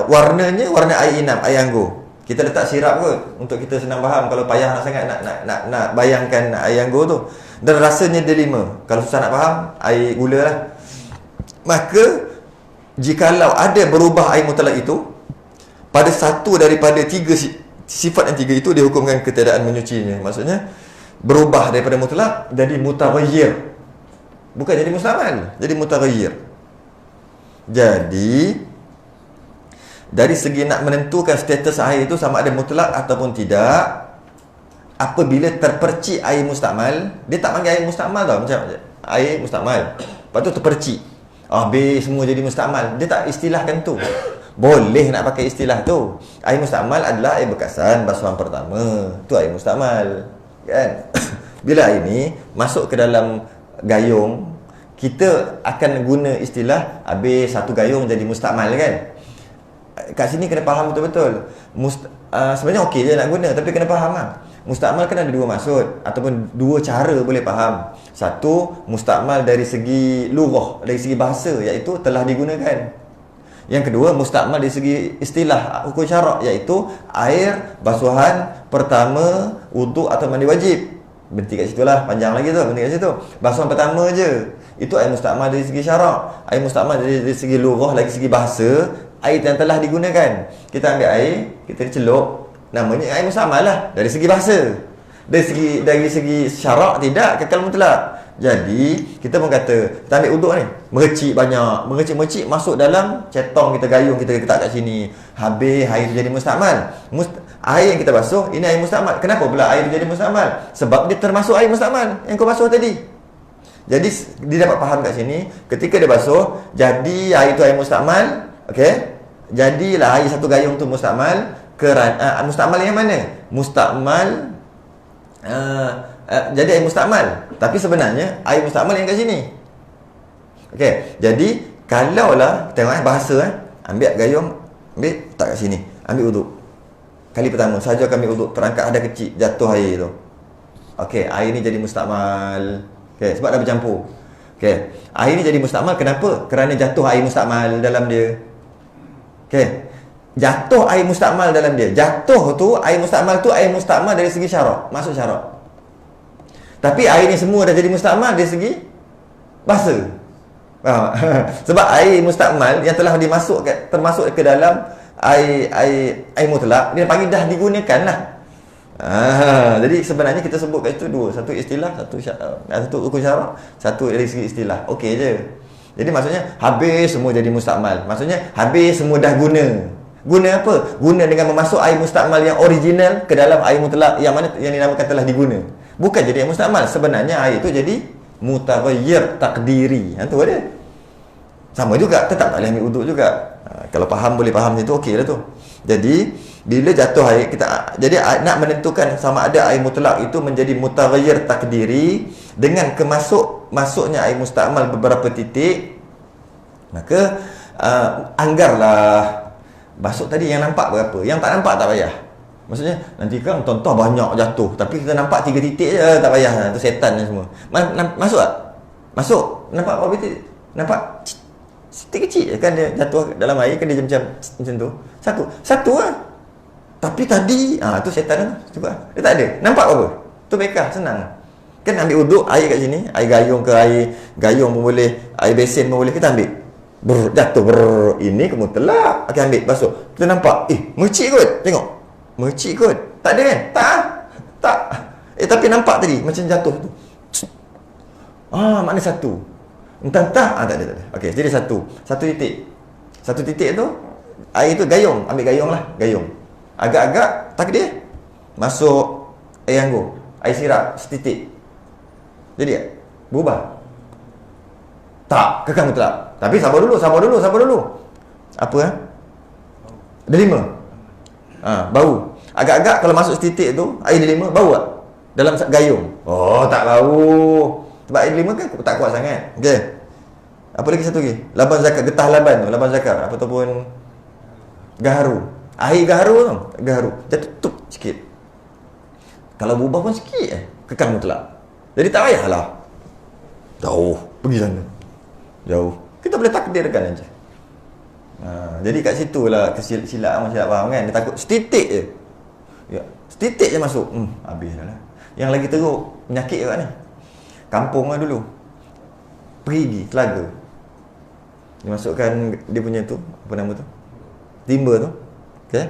warnanya warna air inam, air anggur. Kita letak sirap kot untuk kita senang faham. Kalau payah nak sangat nak bayangkan air anggur tu. Dan rasanya dia 5. Kalau susah nak faham, air gula lah. Maka jikalau ada berubah air mutlak itu pada satu daripada 3 sifat yang 3 itu, dihukumkan ketiadaan menyucinya. Maksudnya berubah daripada mutlak jadi mutaghayyir. Bukan jadi mustakmal, jadi mutaghayyir. Jadi dari segi nak menentukan status air itu sama ada mutlak ataupun tidak, apabila terpercik air mustakmal, dia tak panggil air mustakmal tau, macam air mustakmal, lepas tu terpercik, habis semua jadi mustakmal. Dia tak istilahkan tu. Boleh nak pakai istilah tu. Air mustakmal adalah air bekasan basuhan pertama, tu air mustakmal kan. Bila air ni masuk ke dalam gayung, kita akan guna istilah habis satu gayung jadi mustakmal kan. Kat sini kena faham betul-betul. Sebenarnya okey je nak guna, tapi kena faham lah. Mustakmal kan ada 2 maksud ataupun 2 cara boleh faham. Satu, mustakmal dari segi lughah, dari segi bahasa, iaitu telah digunakan. Yang kedua, mustakmal dari segi istilah hukum syarak, iaitu air basuhan pertama wuduk atau mandi wajib. Berhenti kat situ lah, panjang lagi tu, berhenti kat situ. Basuhan pertama je, itu air mustakmal dari segi syarak. Air mustakmal dari segi lughah, dari segi bahasa, air yang telah digunakan. Kita ambil air, kita celup, namanya air mustakmal lah dari segi bahasa. Dari segi syarak tidak kekal mutlak. Jadi kita pun kata, kita ambil uduk ni, mercik banyak, mercik masuk dalam cetong kita, gayung kita letak kat sini, habis air tu jadi mustakmal. Air yang kita basuh, ini air mustakmal. Kenapa pula air tu jadi mustakmal? Sebab dia termasuk air mustakmal yang kau basuh tadi. Jadi dia dapat faham kat sini, ketika dia basuh, jadi air tu air mustakmal. Okey, jadilah air satu gayung tu mustakmal. Mustakmal yang mana? Mustakmal jadi air mustakmal, tapi sebenarnya air mustakmal yang kat sini. Okey, jadi kalaulah tengok bahasa ambil gayung, ambil tak kat sini, ambil uduk. Kali pertama saja kami uduk, terangkat ada kecil, jatuh air tu. Okey, air ni jadi mustakmal. Okey, sebab dah bercampur. Okey, air ni jadi mustakmal kenapa? Kerana jatuh air mustakmal dalam dia. Okey, jatuh air mustakmal dalam dia. Jatuh tu air mustakmal dari segi syarak, masuk syarak. Tapi air ni semua dah jadi mustakmal dari segi bahasa. Sebab air mustakmal yang telah termasuk ke dalam air mutlak, dia panggil dah digunakan lah. Jadi sebenarnya kita sebut kat situ dua. Satu istilah, satu rukun syarak, satu dari segi istilah. Okey je. Jadi maksudnya habis semua jadi mustakmal. Maksudnya habis semua dah guna. Guna apa? Guna dengan memasuk air mustakmal yang original ke dalam air mutlak yang mana yang dinamakan telah diguna. Bukan jadi air mustakmal. Sebenarnya air itu jadi mutaghayyir takdiri. Itu dia. Sama juga, tetap tak boleh ambil wuduk juga. Kalau faham, boleh faham situ, okey lah tu. Jadi bila jatuh air kita, jadi nak menentukan sama ada air mutlak itu menjadi mutaghayyir takdiri dengan masuknya air mustakmal beberapa titik, maka anggarlah masuk tadi yang nampak berapa, yang tak nampak tak payah. Maksudnya nanti kan contoh banyak jatuh tapi kita nampak 3 titik je, tak payah, tu setan ni semua. Masuk tak? Masuk. Nampak berapa titik? Nampak titik kecil kan dia jatuh dalam air, kan dia macam tu. Satu lah. Tapi tadi tu setan tu. Cuba. Dia tak ada. Nampak apa? Tu bekah, senang. Kan ambil wuduk, air kat sini, air gayung ke air gayung pun boleh, air besen pun boleh, kita ambil. Jatuh ini ke mutlak. Okey, ambil basuh. Kita nampak, mercik kot. Tengok. Mercik kot. Tak ada kan? Tak. Tapi nampak tadi macam jatuh tu. Makna satu. Entah. Tak ada. Okey, jadi satu titik. Satu titik tu air tu gayung, ambil gayung lah, gayung. Agak-agak takdir. Masuk air anggur, air sirap setitik. Jadi berubah? Tak, kekal mutlak. Tapi sabar dulu. Apa Ada 5. Bau. Agak-agak kalau masuk setitik tu, air 5 bau tak? Dalam gayung. Tak bau. Sebab air 5 kan tak kuat sangat. Okey. Apa lagi satu lagi? Laban zakar, getah laban tu, laban zakar ataupun gaharu. Air gaharu tu, gaharu. Jatuh sikit. Kalau berubah pun sikit kekal mutlak. Jadi tak payahlah jauh pergi sana. Jauh. Kita boleh takdirkan aja. Jadi kat situlah silap faham kan. Dia takut setitik je. Ya, setitik je masuk. Habis dah lah. Yang lagi teruk penyakit kat ni. Kampung lah dulu. Perigi, telaga. Dia masukkan dia punya tu, apa nama tu? Timba tu. Okey.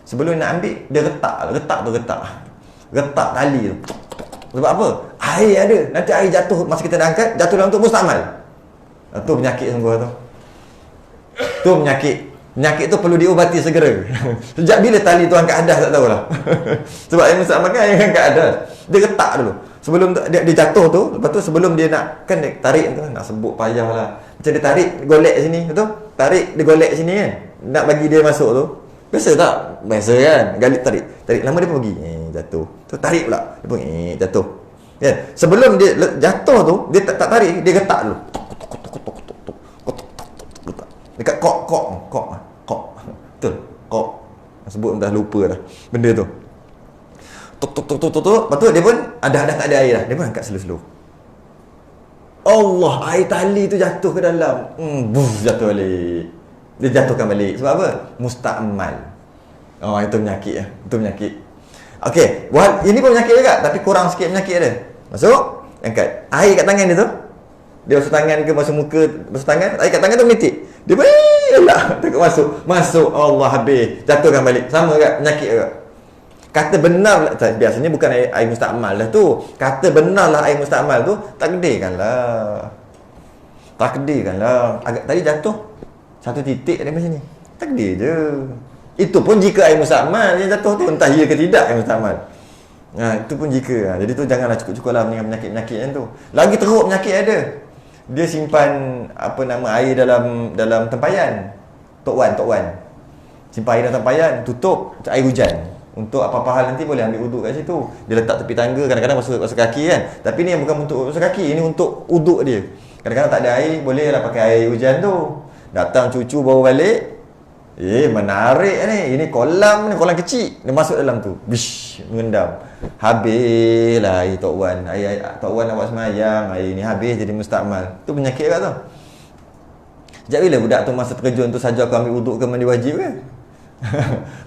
Sebelum nak ambil, dia retak tali tu. Sebab apa? Air ada. Nanti air jatuh masa kita dah angkat, jatuh dalam tu mustakmal. Tu penyakit sungguh tu. Tu penyakit tu perlu diubati segera. Sejak bila tali tu angkat adas tak tahulah. Sebab air mustakmal kan air angkat adas. Dia retak dulu. Sebelum dia jatuh tu, lepas tu sebelum dia nak, kan dia tarik tu, nak sebut payah lah. Macam dia tarik, dia golek sini, betul? Tarik, dia golek sini kan. Nak bagi dia masuk tu. Biasa tak? Biasa kan? Galik tarik. Lama dia pun pergi. Jatuh. Tu tarik pula. Dia pun jatuh. Kan? Sebelum dia jatuh tu, dia tak tarik, dia getak dulu. Dekat kok. Betul? Kok. Sebut dah lupa dah benda tu. Lepas tu dia pun dah tak ada air dah. Dia pun angkat slow-slow. Allah, air tali tu jatuh ke dalam. Jatuh balik. Dia jatuhkan balik. Sebab apa? Mustakmal. Itu penyakit ya. Itu penyakit. Okey, ini pun penyakit juga, tapi kurang sikit penyakit dia. Masuk, angkat. Air kat tangan dia tu. Dia basuh tangan ke basuh muka, basuh tangan, air kat tangan tu menitik. Dia pun takut masuk. Allah, habis. Jatuhkan balik. Sama juga penyakit juga. Kata benar, biasanya bukan air mustakmal lah tu. Kata benar lah air mustakmal tu, takdirkanlah. Tadi jatuh satu titik dari macam ni. Takdir je. Itu pun jika air mustakmal yang jatuh tu, entah ya ke tidak air mustakmal. Itu pun jika. Jadi tu janganlah cukup-cukup lah dengan penyakit-penyakit yang tu. Lagi teruk penyakit ada. Dia simpan air dalam tempayan. Tok Wan. Simpan air dalam tempayan, tutup air hujan. Untuk apa-apa hal nanti boleh ambil wuduk kat situ. Dia letak tepi tangga, kadang-kadang basuh kaki kan. Tapi ni bukan untuk basuh kaki, ini untuk wuduk dia. Kadang-kadang tak ada air, boleh lah pakai air hujan tu. Datang cucu bawa balik. Menarik ni. Ini kolam kecil. Dia masuk dalam tu. Bish, mengendam. Habislah air Tok Wan. Air Tok Wan nak buat semayang. Air ni habis jadi mustakmal. Tu penyakit kat tu. Sejak bila budak tu masa terjun tu saja aku ambil wuduk ke mandi wajib ke?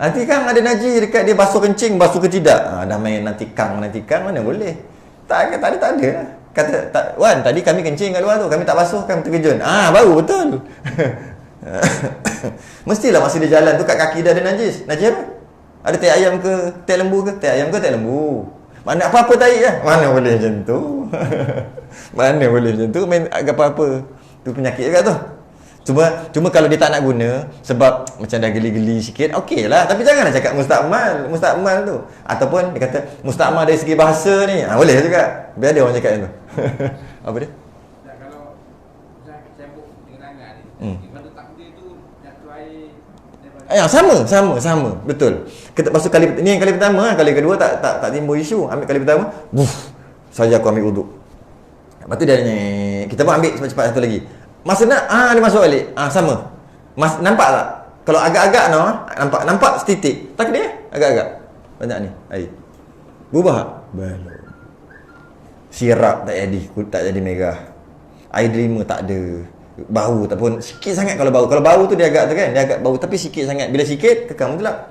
Nanti kan ada najis dekat dia, basuh kencing, basuh ke tidak? Dah main nanti kang mana boleh. Tak ada. Kata Wan, tadi kami kencing kat luar tu, kami tak basuh, kami terkejun. Baru betul. Mestilah masa dia jalan tu kat kaki dah ada najis. Najis apa? Ada tai ayam ke tai lembu ke? Tai ayam ke tai lembu? Mana apa-apa tai lah. Mana boleh macam tu? Mana boleh macam tu? Main agak apa-apa. Tu penyakit juga tu. Cuma kalau dia tak nak guna sebab macam dah geli-geli sikit, okey lah. Tapi janganlah cakap mustakmal tu. Ataupun dia kata mustakmal dari segi bahasa ni. Boleh juga. Biar ada orang cakap tu. Apa dia? Kalau saya cebok dengan tangan ni, pada takdir tu jatuh air daripada Sama. Betul. Kita masuk kali ni yang kali pertama, kali kedua tak timbul isu. Ambil kali pertama, saja aku ambil wuduk. Lepas tu dia ni kita pun ambil cepat-cepat satu lagi. Masa nak dia masuk balik. Sama. Nampak tak? Kalau agak-agak nampak setitik. Tak dia agak-agak. Banyak ni air. Berubah. Belum. Sirap tak jadi merah. Air delima tak ada. Bau tak pun sikit sangat kalau bau. Kalau bau tu dia agak tu kan, dia agak bau tapi sikit sangat. Bila sikit kekal mutlak.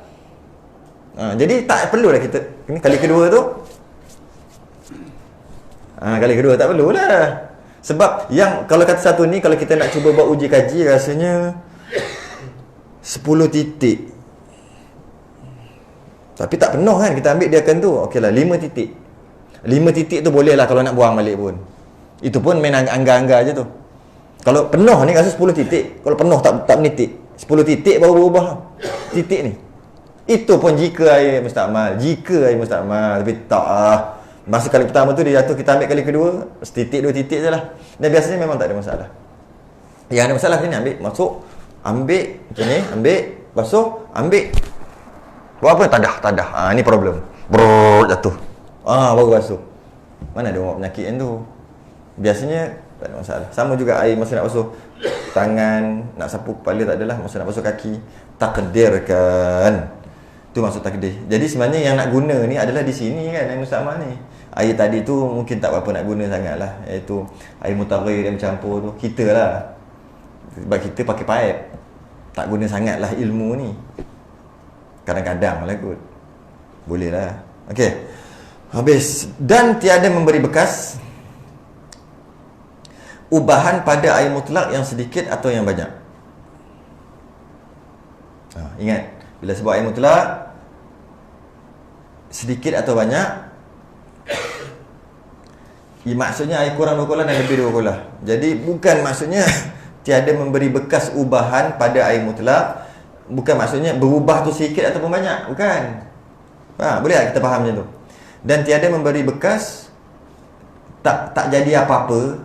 Jadi tak perlulah kita ni kali kedua tu. Kali kedua tak perlulah. Sebab yang kalau kata satu ni, kalau kita nak cuba buat uji kaji, rasanya 10 titik. Tapi tak penuh kan, kita ambil dia akan tu. Okeylah 5 titik. 5 titik tu boleh lah kalau nak buang balik pun. Itu pun main angga-angga je tu. Kalau penuh ni rasa 10 titik. Kalau penuh tak menitik. 10 titik baru berubah titik ni. Itu pun jika air mustakmal. Tapi tak lah. Masa kali pertama tu dia jatuh, kita ambil kali kedua, setitik 2 titik je lah. Dan biasanya memang tak ada masalah. Yang ada masalah ni ambil, masuk, ambil macam ni, ambil, basuh, ambil. Buat apa? Tadah. Ni problem. Jatuh. Baru basuh. Mana ada orang penyakit yang tu? Biasanya tak ada masalah. Sama juga air masa nak basuh tangan, nak sapu kepala tak adalah. Masa nak basuh kaki, takdirkan. Tu maksud takdir. Jadi sebenarnya yang nak guna ni adalah di sini kan, air mustakmal ni. Air tadi tu mungkin tak apa nak guna sangat lah. Iaitu air mutaghayyir yang campur tu. Kita lah. Sebab kita pakai paip. Tak guna sangat lah ilmu ni. Kadang-kadang lah kot. Boleh lah. Okey. Habis. Dan tiada memberi bekas ubahan pada air mutlak yang sedikit atau yang banyak. Ingat. Bila sebut air mutlak, sedikit atau banyak, maksudnya air kurang 2 kolah dan lebih 2 kolah. Jadi bukan maksudnya tiada memberi bekas ubahan pada air mutlak. Bukan maksudnya berubah tu sedikit ataupun banyak. Bukan. Boleh tak kita faham macam tu? Dan tiada memberi bekas, tak jadi apa-apa,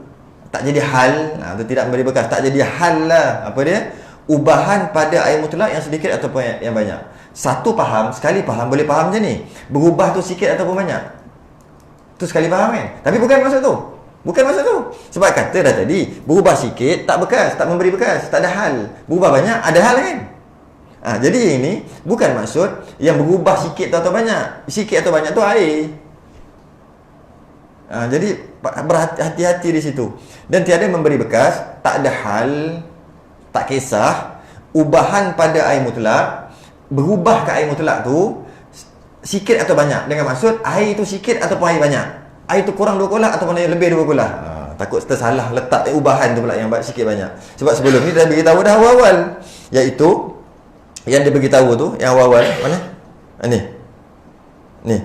tak jadi hal. Tu tidak memberi bekas, tak jadi hal lah. Apa dia? Ubahan pada air mutlak yang sedikit ataupun yang banyak. Sekali faham, boleh faham macam ni. Berubah tu sikit ataupun banyak. Tu sekali faham kan? Tapi bukan maksud tu. Sebab kata dah tadi, berubah sikit, tak bekas, tak memberi bekas, tak ada hal. Berubah banyak, ada hal kan? Jadi ini bukan maksud yang berubah sikit atau banyak. Sikit atau banyak tu air. Jadi berhati-hati di situ. Dan tiada memberi bekas, tak ada hal, tak kisah, ubahan pada air mutlak, berubah ke air mutlak tu sikit atau banyak. Dengan maksud air tu sikit ataupun air banyak. Air tu kurang 2 kolah ataupun air lebih 2 kolah. Takut tersalah letak ubahan tu pula yang sikit banyak. Sebab sebelum ni dah beritahu dah awal-awal. Iaitu yang dia beritahu tu, yang awal-awal mana? Ni.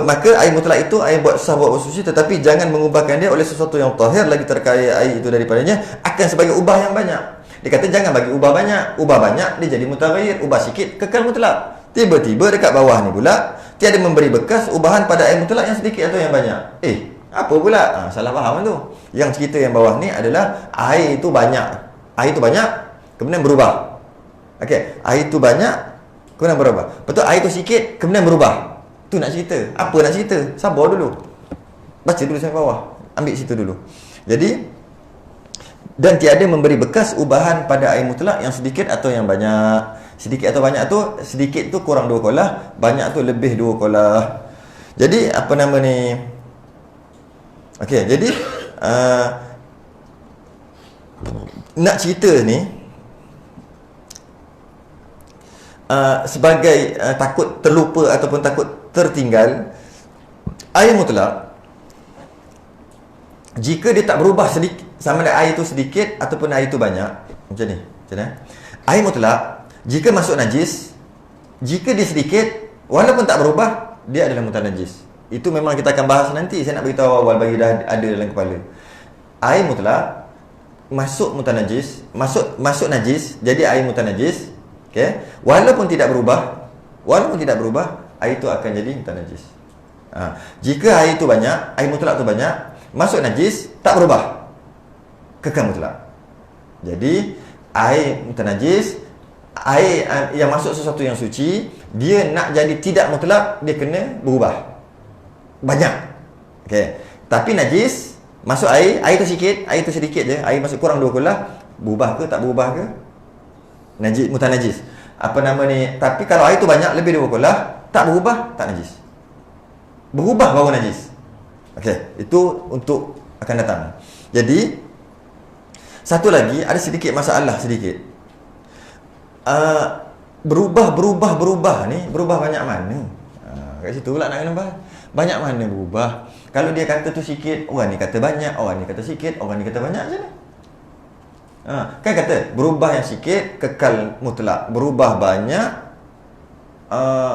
Maka air mutlak itu air buat sah buat suci, tetapi jangan mengubahkan dia oleh sesuatu yang tahir lagi terkaya air itu daripadanya akan sebagai ubah yang banyak. Dia kata jangan bagi ubah banyak. Ubah banyak dia jadi mutaghayyir, ubah sikit kekal mutlak. Tiba-tiba dekat bawah ni pula tiada memberi bekas ubahan pada air mutlak yang sedikit atau yang banyak. Apa pula? Salah faham tu. Yang cerita yang bawah ni adalah air itu banyak. Air itu banyak kemudian berubah. Okey, air itu banyak kemudian berubah. Betul, air itu sikit kemudian berubah. Tu nak cerita. Apa nak cerita? Sabar dulu. Baca dulu sampai bawah. Ambil situ dulu. Jadi dan tiada memberi bekas ubahan pada air mutlak yang sedikit atau yang banyak. Sedikit atau banyak tu, sedikit tu kurang 2 kolah, banyak tu lebih 2 kolah. Jadi apa nama ni? Okey, jadi nak cerita ni sebagai takut terlupa ataupun takut tertinggal, air mutlak jika dia tak berubah sedikit, sama ada air itu sedikit ataupun air itu banyak, macam ni. Air mutlak jika masuk najis, jika dia sedikit walaupun tak berubah, dia adalah mutanajis. Itu memang kita akan bahas nanti. Saya nak beritahu awal bagi dah ada dalam kepala. Air mutlak masuk mutanajis, masuk najis, jadi air mutanajis. Okey. Walaupun tidak berubah, air itu akan jadi mutanajis. Jika air itu banyak, air mutlak itu banyak, masuk najis, tak berubah, kekal mutlak. Jadi air mutanajis, air yang masuk sesuatu yang suci, dia nak jadi tidak mutlak, dia kena berubah banyak. Okey. Tapi najis masuk air tu sikit, air tu sedikit je, air masuk kurang 2 kulah, berubah ke tak berubah ke? Najis, mutanajis. Apa nama ni? Tapi kalau air tu banyak, lebih 2 kulah, tak berubah, tak najis. Berubah baru najis. Okey, itu untuk akan datang. Jadi satu lagi, ada sedikit masalah sedikit. Berubah ni, berubah banyak mana? Kat situ pula nak kena bahas. Banyak mana berubah? Kalau dia kata tu sikit, orang ni kata banyak, orang ni kata sikit, orang ni kata banyak je lah. Kan kata berubah yang sikit kekal mutlak, berubah banyak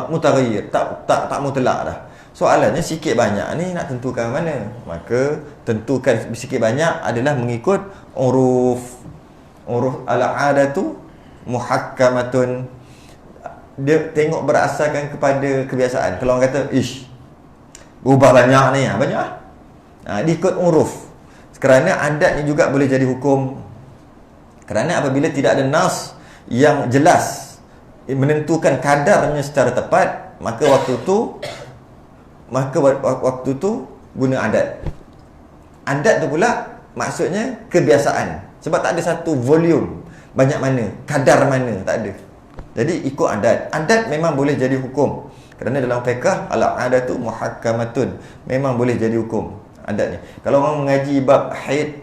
mutaghayyir, tak mutlak dah. Soalannya sikit banyak ni nak tentukan mana? Maka tentukan sikit banyak adalah mengikut uruf al-'adatu muhakkamatun. Dia tengok berasaskan kepada kebiasaan. Kalau orang kata berubah banyak ni, banyak lah. Dia ikut uruf. Kerana adat ni juga boleh jadi hukum. Kerana apabila tidak ada nas yang jelas menentukan kadarnya secara tepat, maka waktu tu guna adat. Adat tu pula maksudnya kebiasaan. Sebab tak ada satu volume, banyak mana, kadar mana, tak ada. Jadi ikut adat. Adat memang boleh jadi hukum. Kerana dalam fiqh al-'adatu muhakkamatun, memang boleh jadi hukum adat ni. Kalau orang mengaji bab haid,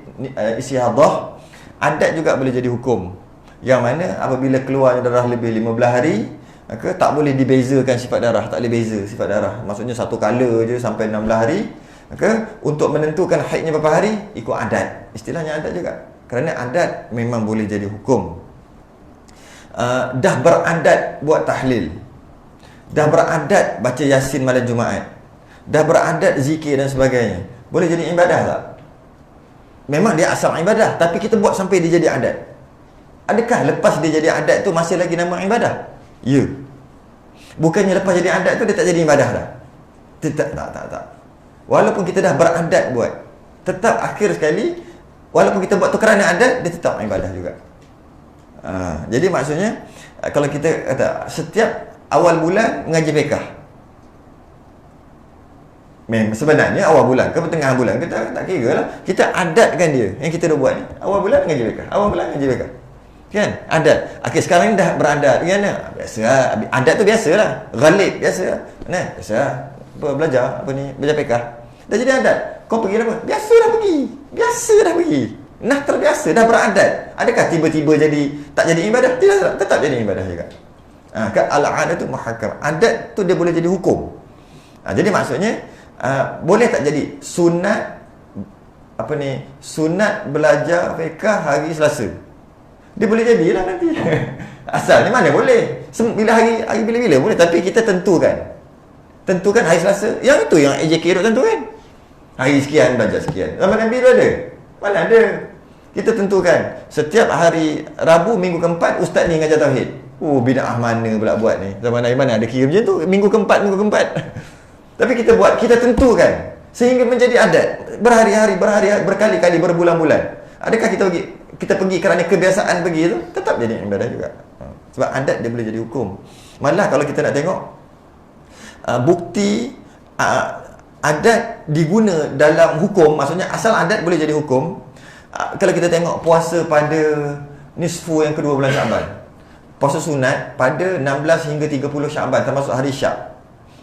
istihadah, adat juga boleh jadi hukum. Yang mana apabila keluarnya darah lebih 15 hari, maka tak boleh dibezakan sifat darah, tak boleh beza sifat darah. Maksudnya satu kala je sampai 16 hari. Maka untuk menentukan haidnya berapa hari, ikut adat. Istilahnya adat juga. Kerana adat memang boleh jadi hukum. Dah beradat buat tahlil, dah beradat baca Yasin malam Jumaat, dah beradat zikir dan sebagainya, boleh jadi ibadah tak? Memang dia asal ibadah, tapi kita buat sampai dia jadi adat. Adakah lepas dia jadi adat tu masih lagi nama ibadah? Ya. Bukannya lepas jadi adat tu dia tak jadi ibadah dah. Tak. Walaupun kita dah beradat buat, tetap akhir sekali, walaupun kita buat tu kerana adat, dia tetap ibadah juga. Jadi maksudnya, kalau kita kata setiap awal bulan mengaji fiqh, sebenarnya awal bulan ke tengah bulan, kita tak kira lah, kita adatkan dia. Yang kita dah buat ni, awal bulan mengaji fiqh, awal bulan mengaji fiqh, kan? Adat. Okey, sekarang ni dah beradat, kan? Biasa lah. Adat tu biasa lah, ghalib biasa lah, biasa lah. Belajar belajar fiqh, dah jadi adat. Kau pergi apa? Biasa dah pergi. Nah, terbiasa, dah beradat. Adakah tiba-tiba jadi tak jadi ibadah? Tidak, tetap jadi ibadah juga. Al-'adat tu muhakkam. Adat tu dia boleh jadi hukum. Jadi maksudnya boleh tak jadi sunat sunat belajar fiqh hari Selasa? Dia boleh jadilah nanti. Asalnya mana boleh? Bila hari bila-bila boleh, tapi kita tentukan hari Selasa. Yang itu yang AJK duk tentukan. Hari sekian belajar sekian. Zaman Nabi tu ada? Mana ada? Kita tentukan setiap hari Rabu minggu keempat ustaz ni ngajar tauhid. Bid'ah mana pula buat ni? Zaman Nabi mana ada kira macam tu? Minggu keempat. Tapi kita buat, kita tentukan sehingga menjadi adat. Berhari-hari, berkali-kali, berbulan-bulan. Adakah kita pergi kerana kebiasaan pergi tu? Tetap jadi ibadah juga. Sebab adat dia boleh jadi hukum. Malah kalau kita nak tengok bukti adat diguna dalam hukum, maksudnya asal adat boleh jadi hukum. Kalau kita tengok puasa pada nisfu yang kedua bulan Syaban, puasa sunat pada 16 hingga 30 Syaban termasuk hari Syak,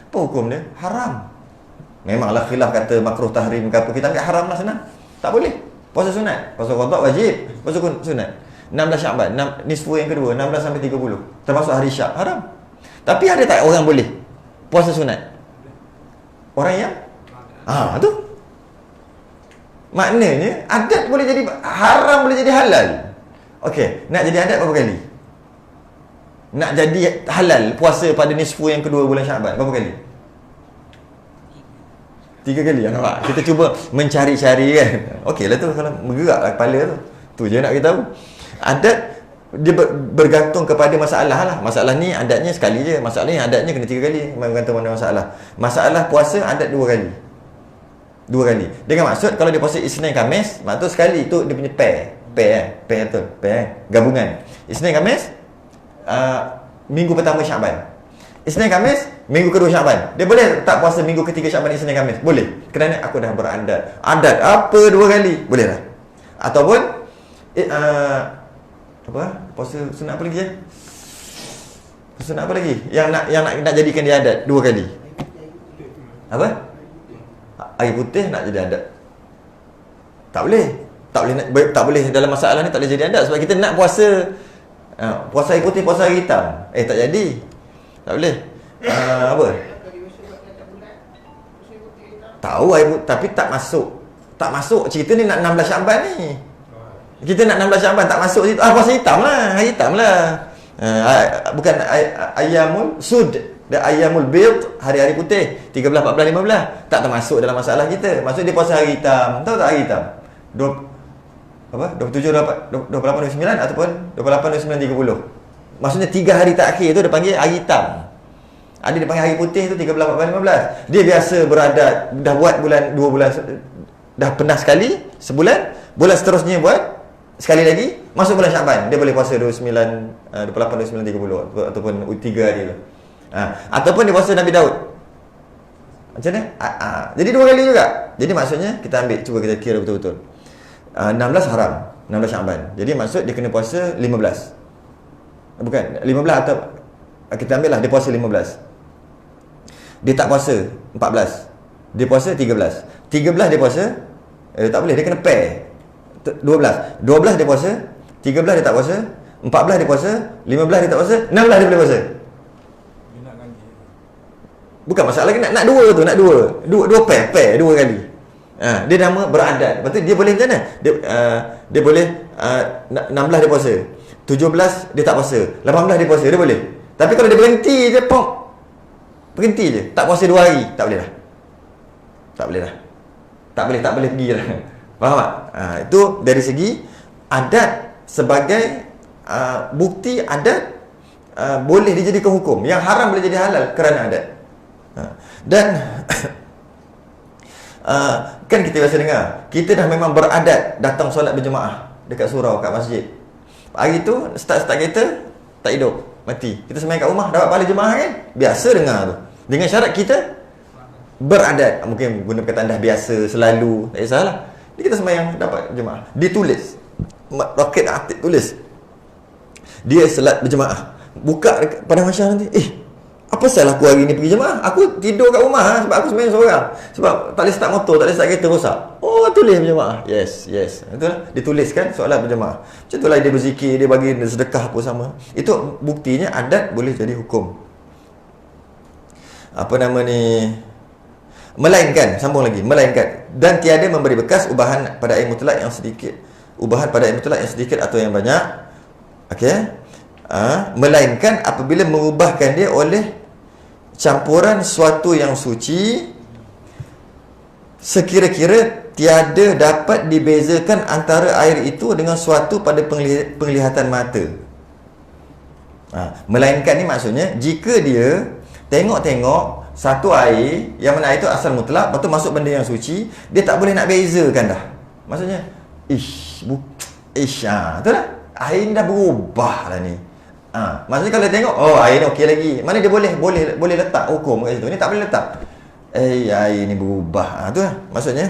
apa hukum dia? Haram. Memanglah khilaf kata makruh tahrim ke apa, kita ambil haram lah, senang. Tak boleh. Puasa sunat, puasa qada wajib, puasa sunat 16 Syaban, nisfu yang kedua 16 sampai 30 termasuk hari Syak, haram. Tapi ada tak orang boleh puasa sunat? Orang yang tu maknanya adat boleh jadi haram, boleh jadi halal. Okey, nak jadi adat berapa kali? nak jadi halal puasa pada nisfu yang kedua bulan Syaban? Berapa kali? 3 kali, nampak? Kita cuba mencari-cari kan. Okeylah tu, kalau bergeraklah kepala tu. Tu je nak kita tahu. Adat dia bergantung kepada masalah lah. Masalah ni adatnya sekali je. Masalah ni adatnya kena 3 kali. Bergantung pada masalah. Masalah puasa adat 2 kali. 2 kali. Dengan maksud kalau dia puasa Isnin Khamis, maksud sekali tu dia punya pair tu, gabungan. Isnin Khamis, minggu pertama Syaban. Isnin Khamis, minggu kedua Syaban. Dia boleh tak puasa minggu ketiga Syaban Isnin Khamis? Boleh. Kerana aku dah beradat. Adat apa 2 kali? Boleh lah. Ataupun puasa sunat apa lagi ya? Sunat apa lagi? Yang nak jadikan dia adat 2 kali. Apa? Air putih nak jadi adat. Tak boleh. Tak boleh dalam masalah ni tak boleh jadi adat sebab kita nak puasa puasa air putih, puasa air hitam. Tak jadi. Tak boleh. Apa? Tahu air putih tapi tak masuk. Tak masuk. Cerita ni nak 16 Syaban ni. Kita nak 16 Syaban tak masuk situ. Puasa hitam lah. Hari hitam lah. Bukan ayamul sud. Dan ayamul bid, hari-hari putih 13, 14, 15 tak termasuk dalam masalah kita. Maksud dia puasa hari hitam. Tahu tak hari hitam? 27, 28, 29 ataupun 28, 29, 30. Maksudnya 3 hari terakhir tu dia panggil hari hitam. Ada dia panggil hari putih tu 13, 14, 15. Dia biasa beradat, dah buat bulan 2 bulan, dah pernah sekali sebulan, bulan seterusnya buat sekali lagi, masuk bulan Syaban dia boleh puasa 29, 28, 29, 30 ataupun 3 hari tu. Ataupun dia puasa Nabi Daud. Macam mana? Jadi 2 kali juga. Jadi maksudnya kita ambil, cuba kita kira betul-betul. 16 haram, 16 Syaban. Jadi maksud dia kena puasa 15. Bukan 15 atau kita ambil lah dia puasa 15. Dia tak puasa 14. Dia puasa 13. 13 dia puasa tak boleh, dia kena pair. 12 dia puasa, 13 dia tak puasa, 14 dia puasa, 15 dia tak puasa, 16 dia boleh puasa. Bukan masalah lagi nak 2 tu, nak 2 pair 2 kali. Dia nama beradat. Lepas tu dia boleh macam mana? Dia boleh 16 dia puasa, 17 dia tak puasa, 18 dia puasa, dia boleh. Tapi kalau dia berhenti je, berhenti je, tak puasa 2 hari, tak boleh lah. Tak boleh pergi lah. Faham tak? Itu dari segi adat sebagai bukti adat boleh dijadikan hukum. Yang haram boleh jadi halal kerana adat. Dan kan kita biasa dengar, kita dah memang beradat datang solat berjemaah dekat surau, kat masjid. Hari tu start kereta tak hidup, mati. Kita sembahyang kat rumah dapat pahala jemaah kan? Biasa dengar tu. Dengan syarat kita beradat. Mungkin guna perkataan dah biasa, selalu, tak kisahlah. Jadi kita sembahyang dapat jemaah. Ditulis roket atik tulis dia solat berjemaah. Buka pada masyarakat nanti, apa salah aku hari ni pergi jemaah? Aku tidur kat rumah sebab aku sembahyang seorang. Sebab tak boleh start motor, tak boleh start kereta rosak. Tulis berjemaah. Yes. Betul lah. Dituliskan solat berjemaah. Macam itulah dia berzikir, dia bagi sedekah apa sama. Itu buktinya adat boleh jadi hukum. Apa nama ni? Melainkan, sambung lagi, melainkan dan tiada memberi bekas ubahan pada air mutlak yang sedikit. Ubahan pada air mutlak yang sedikit atau yang banyak. Okey. Melainkan apabila mengubahkan dia oleh campuran suatu yang suci sekira-kira tiada dapat dibezakan antara air itu dengan suatu pada penglihatan mata. Melainkan ni maksudnya jika dia tengok satu air yang mana air itu asal mutlak, lepas tu masuk benda yang suci, dia tak boleh nak bezakan dah. Maksudnya betul lah, air ni dah berubah lah ni. Maksudnya kalau dia tengok, air ni okey lagi, mana dia boleh letak hukum kat situ. Ni tak boleh letak. Air ni berubah. Tu lah maksudnya.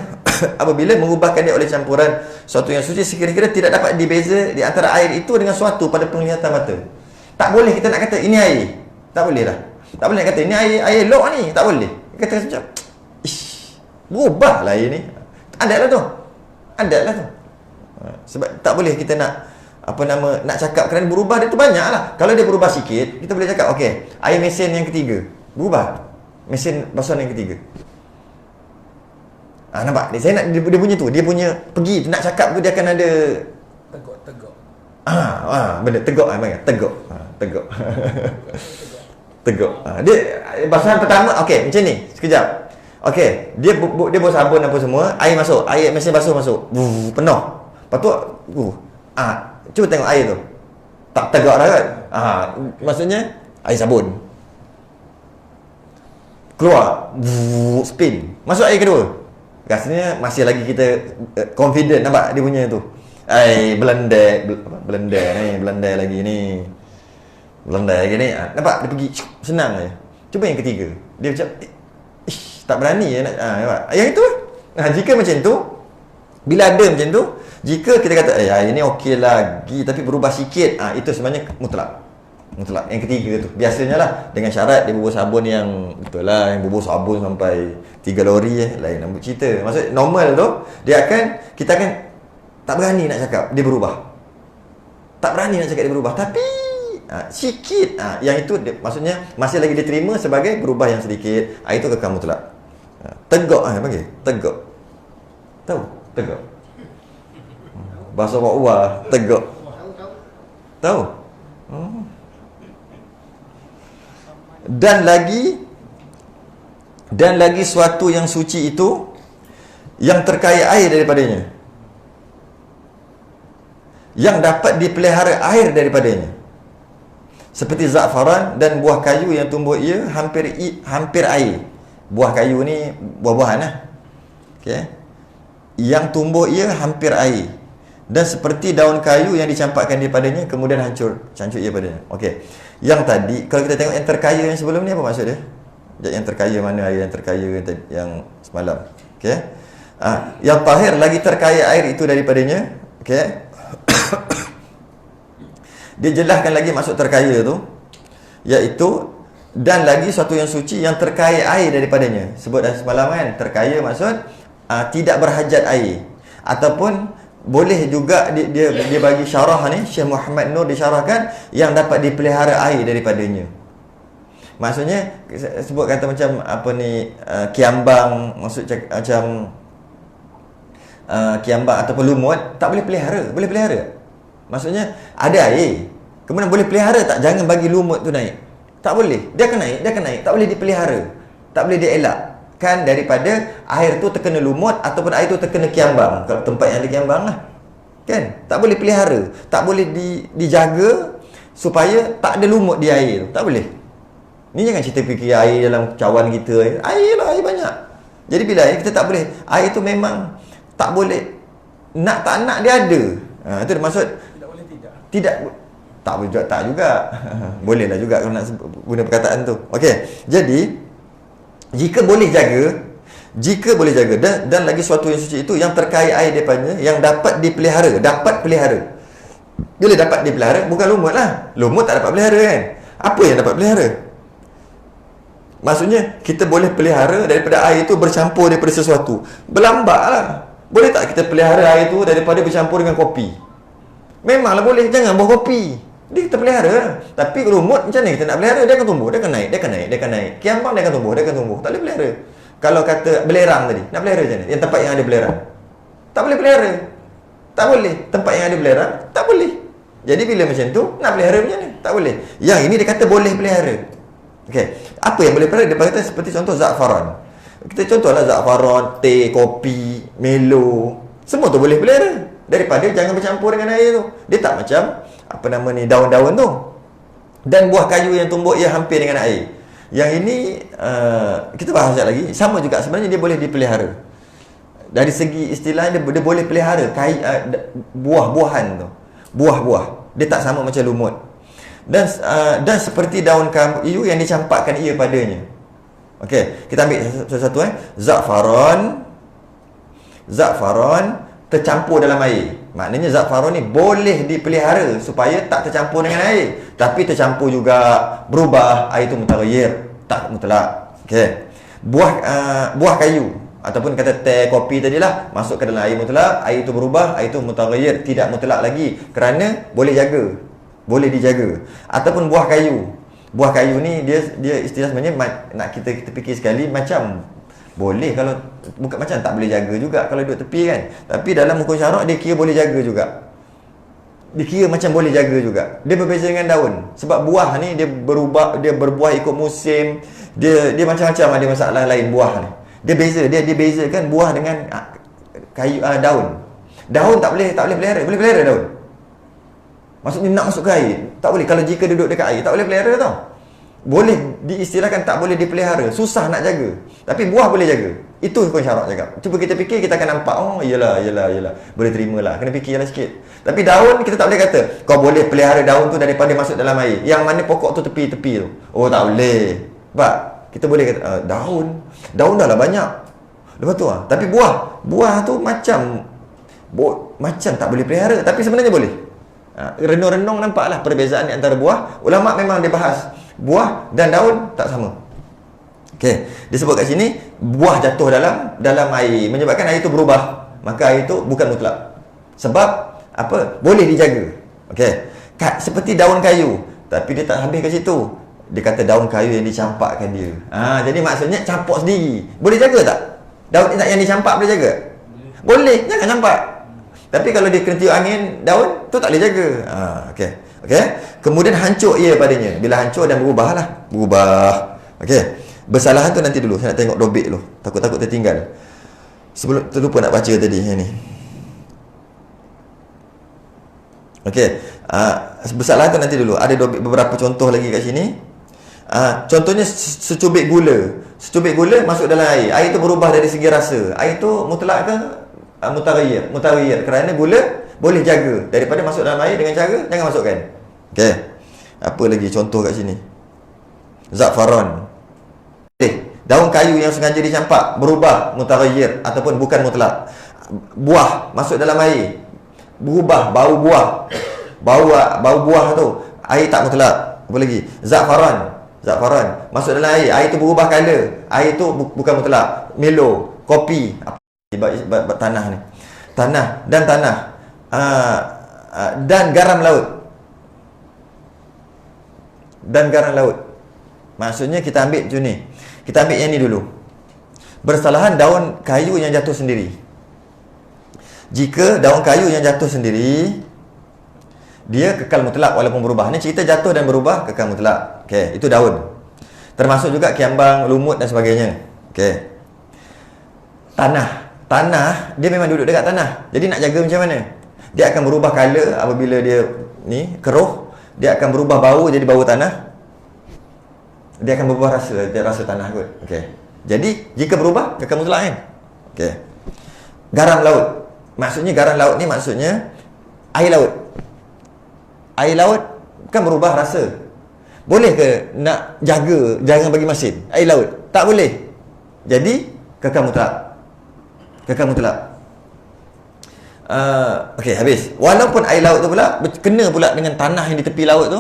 Apabila mengubahkan dia oleh campuran suatu yang suci sekira-kira tidak dapat dibeza di antara air itu dengan suatu pada penglihatan mata. Tak boleh kita nak kata ini air. Tak boleh lah. Tak boleh nak kata ini air lok ni. Tak boleh. Kata macam berubah lah air ni. Adat lah tu. Sebab tak boleh kita nak nak cakap kerana berubah dia tu banyak lah. Kalau dia berubah sikit, kita boleh cakap okey, air mesin yang ketiga berubah, mesin basuhan yang ketiga. Nampak? Saya nak dia punya tu, dia punya pergi nak cakap tu dia akan ada tegok. benda tegok tegok. tegak. Tegak. Dia basahan pertama okey, macam ni. Sekejap. Okey, dia bawa sabun apa semua, air masuk, air mesin basuh masuk. Penuh. Lepas tu cuba tengok air tu. Tak tegak dah kan? Maksudnya air sabun. Keluar, spin. Masuk air kedua. Rasanya masih lagi kita confident, nampak dia punya tu. Blender lagi ni. Nampak dia pergi senang je. Cuba yang ketiga. Dia macam tak berani nak nampak. Yang itu jika macam tu, bila ada macam tu, jika kita kata ini okey lagi tapi berubah sikit, itu sebenarnya mutlak. Yang ketiga tu biasanya lah, dengan syarat dia berbual sabun yang betul lah, yang berbual sabun sampai 3 lori lain nak cerita. Maksud normal tu kita akan tak berani nak cakap dia berubah. Tak berani nak cakap dia berubah, tapi sikit yang itu maksudnya masih lagi diterima sebagai berubah yang sedikit. Itu kekal mutlak. Tegak panggil tegak. Tahu tegak? Bahasa Papua tegak. Tahu? Dan lagi suatu yang suci itu yang terkaya air daripadanya, yang dapat dipelihara air daripadanya, seperti za'faran dan buah kayu yang tumbuh ia hampir air. Buah kayu ni buah-buahan lah. Okay. Yang tumbuh ia hampir air, dan seperti daun kayu yang dicampakkan daripadanya kemudian hancur ia padanya. Okey. Yang tadi kalau kita tengok yang terkaya yang sebelum ni, apa maksud dia? Yang terkaya mana? Air yang terkaya yang semalam. Okey. Yang tahir lagi terkaya air itu daripadanya. Okey. Dia jelaskan lagi maksud terkaya tu, iaitu dan lagi suatu yang suci yang terkaya air daripadanya. Sebut dah semalam kan, terkaya maksud tidak berhajat air. Ataupun boleh juga dia bagi syarah ni, Syekh Muhammad Nur disyarahkan yang dapat dipelihara air daripadanya. Maksudnya sebut kata macam apa ni, kiambang, maksud macam kiambang ataupun lumut tak boleh pelihara. Boleh pelihara. Maksudnya ada air, kemudian boleh pelihara tak? Jangan bagi lumut tu naik. Tak boleh. Dia akan naik. Tak boleh dipelihara. Tak boleh dielak kan daripada air tu terkena lumut ataupun air tu terkena kiambang. Kalau tempat yang ada kiambang lah, kan? Tak boleh pelihara. Tak boleh dijaga supaya tak ada lumut di air tu. Tak boleh. Ni jangan cerita fikir air dalam cawan kita. Air banyak. Jadi bila air kita tak boleh. Air tu memang tak boleh. Nak tak nak dia ada. Itu dia maksud. Tidak. Tak boleh juga. Tak juga. Bolehlah juga kalau nak guna perkataan tu. Okey. Jadi jika boleh jaga dan lagi suatu yang suci itu yang terkaya air daripadanya, yang dapat dipelihara. Bila dapat dipelihara, bukan lumut lah. Lumut tak dapat pelihara kan. Apa yang dapat pelihara? Maksudnya kita boleh pelihara daripada air itu bercampur daripada sesuatu. Berlambak lah. Boleh tak kita pelihara air itu daripada bercampur dengan kopi? Memanglah boleh. Jangan buah kopi, dia kita pelihara. Tapi lumut macam ni kita nak pelihara, dia akan tumbuh, dia akan naik. Kiambang dia akan tumbuh. Tak boleh pelihara. Kalau kata belerang tadi, nak pelihara macam mana? Yang tempat yang ada belerang, tak boleh pelihara. Tak boleh. Tempat yang ada belerang, tak boleh. Jadi bila macam tu, nak pelihara macam mana? Tak boleh. Yang ini dia kata boleh pelihara. Okey. Apa yang boleh pelihara? Dia kata seperti contoh za'faran. Kita contohlah za'faran, teh, kopi, melo, semua tu boleh pelihara. Daripada jangan bercampur dengan air tu. Dia tak macam daun-daun tu. Dan buah kayu yang tumbuh ia hampir dengan air. Yang ini kita bahas lagi. Sama juga sebenarnya dia boleh dipelihara. Dari segi istilah dia boleh pelihara buah-buahan tu. Buah-buah. Dia tak sama macam lumut. Dan seperti daun kayu yang dicampakkan ia padanya. Okey, kita ambil satu-satu Za'faran tercampur dalam air. Maknanya za'faran ni boleh dipelihara supaya tak tercampur dengan air, tapi tercampur juga, berubah, air itu mutaghayyir, tak mutlak. Okey. Buah kayu ataupun kata teh, kopi tadilah, masuk ke dalam air mutlak, air itu berubah, air itu mutaghayyir, tidak mutlak lagi kerana boleh jaga, boleh dijaga. Ataupun buah kayu ni dia istilah sebenarnya nak kita fikir sekali macam boleh, kalau bukan macam tak boleh jaga juga kalau duduk tepi kan. Tapi dalam hukum syarak dia kira boleh jaga juga. dikira macam boleh jaga juga. Dia berbeza dengan daun. Sebab buah ni dia berbuah ikut musim. Dia macam-macam ada masalah lain buah ni. Dia bezakan buah dengan kayu daun. Daun tak boleh pelihara. Boleh pelihara daun. Maksudnya nak masuk ke air, tak boleh. Kalau jika duduk dekat air, tak boleh pelihara tau. Boleh diistilahkan tak boleh dipelihara, susah nak jaga. Tapi buah boleh jaga. Itu hukum syarak cakap. Cuba kita fikir, kita akan nampak, oh iyalah, boleh terimalah. Kena fikirlah sikit. Tapi daun kita tak boleh kata kau boleh pelihara daun tu daripada masuk dalam air. Yang mana pokok tu tepi-tepi tu. Oh tak boleh. Sebab kita boleh kata daun dah lah banyak. Lepas tu tapi buah tu macam tak boleh pelihara, tapi sebenarnya boleh. Renung-renung nampaklah perbezaan di antara buah. Ulama memang dia bahas buah dan daun tak sama. Okey, disebut kat sini buah jatuh dalam air menyebabkan air itu berubah. Maka air itu bukan mutlak. Sebab apa? Boleh dijaga. Okey. Seperti daun kayu, tapi dia tak habis kat situ. Dia kata daun kayu yang dicampakkan dia. Jadi maksudnya campak sendiri. Boleh jaga tak? Daun yang dicampak boleh jaga? Boleh, jangan campak. Tapi kalau dia kena tiup angin, daun tu tak boleh jaga. Okey. Kemudian hancur ia padanya. Bila hancur dan berubah. Okey. Bersalahan tu nanti dulu. Saya nak tengok dobit dulu. Takut tertinggal. Sebelum terlupa nak baca tadi yang ni. Okey. Bersalahan tu nanti dulu. Ada beberapa contoh lagi kat sini. Contohnya secubit gula. Secubit gula masuk dalam air. Air tu berubah dari segi rasa. Air tu mutlak ke mutaghayyir. Kerana gula boleh jaga daripada masuk dalam air dengan cara jangan masukkan. Okey. Apa lagi contoh kat sini? Za'faran. Daun kayu yang sengaja dicampak berubah mutaghayyir ataupun bukan mutlak. Buah masuk dalam air berubah bau buah. Bau buah tu air tak mutlak. Apa lagi? Za'faran masuk dalam air tu berubah color. Air tu bukan mutlak. Milo, kopi, tanah ni. Tanah dan garam laut. Maksudnya kita ambil macam ni. Kita ambil yang ni dulu. Bersalahan daun kayu yang jatuh sendiri. Jika daun kayu yang jatuh sendiri, dia kekal mutlak walaupun berubah. Ni cerita jatuh dan berubah kekal mutlak. Okey, itu daun. Termasuk juga kiambang, lumut dan sebagainya. Okey. Tanah, dia memang duduk dekat tanah. Jadi nak jaga macam mana? Dia akan berubah color apabila dia ni keruh. Dia akan berubah bau jadi bau tanah. Dia akan berubah rasa, dia rasa tanah kot. Okey. Jadi jika berubah kekal mutlak kan? Okey. Garam laut. Maksudnya garam laut ni maksudnya air laut. Air laut kan berubah rasa. Boleh ke nak jaga jangan bagi masin? Air laut tak boleh. Jadi kekal mutlak. Okey, habis. Walaupun air laut tu pula kena pula dengan tanah yang di tepi laut tu,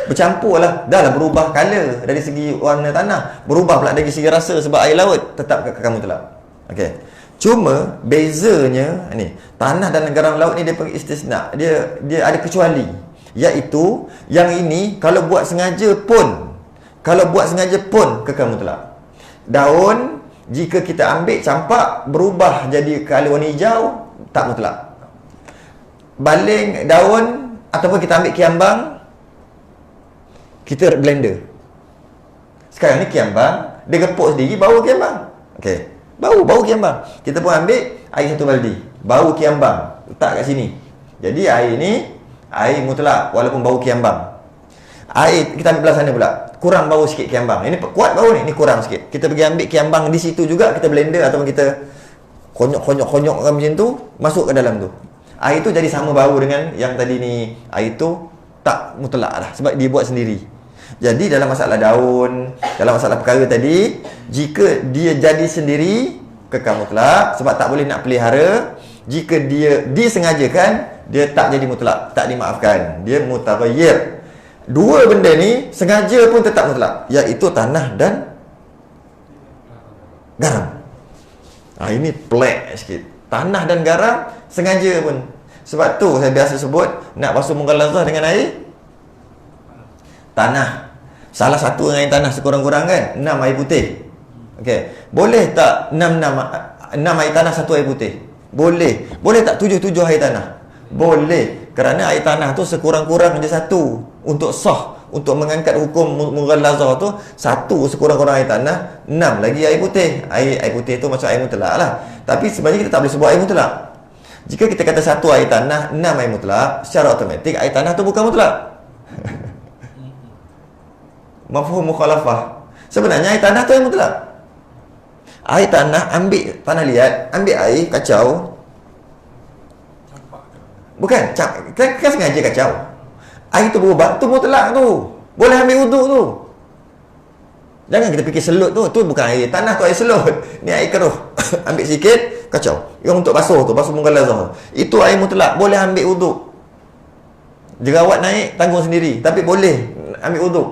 bercampur lah. Dah lah berubah color dari segi warna tanah, berubah pula dari segi rasa sebab air laut tetap kekal mutlak. Okey. Cuma bezanya ni, tanah dan garam laut ni dia panggil istisna. Dia ada kecuali. Iaitu yang ini kalau buat sengaja pun kekal mutlak. Daun jika kita ambil campak berubah jadi color warna hijau tak mutlak. Baling daun ataupun kita ambil kiambang, kita blender. Sekarang ni kiambang, dia gepuk sendiri bau kiambang. Okey, bau kiambang. Kita pun ambil air satu baldi, bau kiambang, letak kat sini. Jadi air ni air mutlak walaupun bau kiambang. Air kita ambil belah sana pula, kurang bau sikit kiambang. Ini kuat bau ni kurang sikit. Kita pergi ambil kiambang di situ juga, kita blender ataupun kita konyok-konyok macam tu, masuk ke dalam tu. Air tu jadi sama bau dengan yang tadi ni. Air tu tak mutlak lah sebab dia buat sendiri. Jadi dalam masalah daun, dalam masalah perkara tadi, jika dia jadi sendiri kekal mutlak sebab tak boleh nak pelihara. Jika dia disengajakan, dia tak jadi mutlak, tak dimaafkan. Dia mutaghayyir. Dua benda ni sengaja pun tetap mutlak, iaitu tanah dan garam. Ini pelik sikit. Tanah dan garam sengaja pun. Sebab tu saya biasa sebut nak basuh mughalazah dengan air tanah. Salah satu dengan air tanah sekurang-kurang kan 6 air putih. Okey. Boleh tak 6 air tanah 1 air putih? Boleh. Boleh tak 7 air tanah? Boleh. Kerana air tanah tu sekurang-kurang dia satu. Untuk sah, untuk mengangkat hukum mughallazah tu, satu sekurang-kurang air tanah, 6 lagi air putih. Air putih tu maksud air mutlak lah. Tapi sebenarnya kita tak boleh sebut air mutlak. Jika kita kata satu air tanah, 6 air mutlak, secara automatik air tanah tu bukan mutlak. Mafhum mukhalafah. Sebenarnya air tanah tu air mutlak. Air tanah, ambil tanah liat, ambil air, kacau. Bukan, kan sengaja kacau. Air tu berubah, tu mutlak tu. Boleh ambil wuduk tu. Jangan kita fikir selut tu bukan air tanah, tu air selut. Ni air keruh. Ambil sikit, kacau. Yang untuk basuh tu, basuh mughallazah. Itu air mutlak, boleh ambil wuduk. Jerawat naik, tanggung sendiri. Tapi boleh ambil wuduk.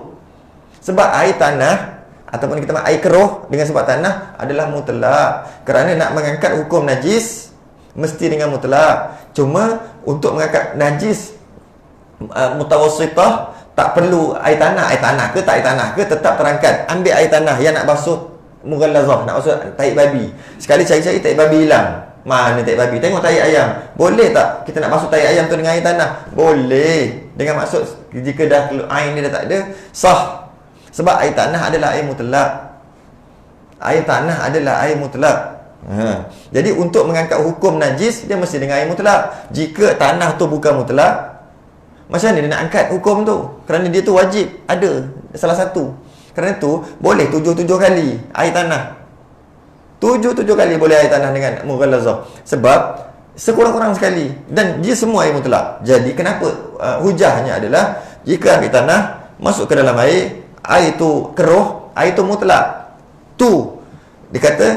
Sebab air tanah ataupun kita air keruh dengan sebab tanah adalah mutlak. Kerana nak mengangkat hukum najis mesti dengan mutlak. Cuma untuk mengangkat najis mutawassitah tak perlu air tanah. Air tanah ke tak air tanah ke tetap terangkat. Ambil air tanah yang nak basuh mughallazah, nak basuh tahi babi. Sekali cari-cari tahi babi hilang. Mana tahi babi? Tengok tahi ayam. Boleh tak kita nak basuh tahi ayam tu dengan air tanah? Boleh. Dengan maksud jika dah air ni dah tak ada, sah. Sebab air tanah adalah air mutlak. Air tanah adalah air mutlak. Jadi untuk mengangkat hukum najis, dia mesti dengan air mutlak. Jika tanah tu bukan mutlak, macam mana dia nak angkat hukum tu? Kerana dia tu wajib ada salah satu. Kerana tu boleh 7 kali air tanah. 7 kali boleh air tanah dengan mughallazah. Sebab sekurang-kurang sekali. Dan dia semua air mutlak. Jadi kenapa hujahnya adalah jika ambil tanah, masuk ke dalam air, air tu keruh, air tu mutlak. Tu dia kata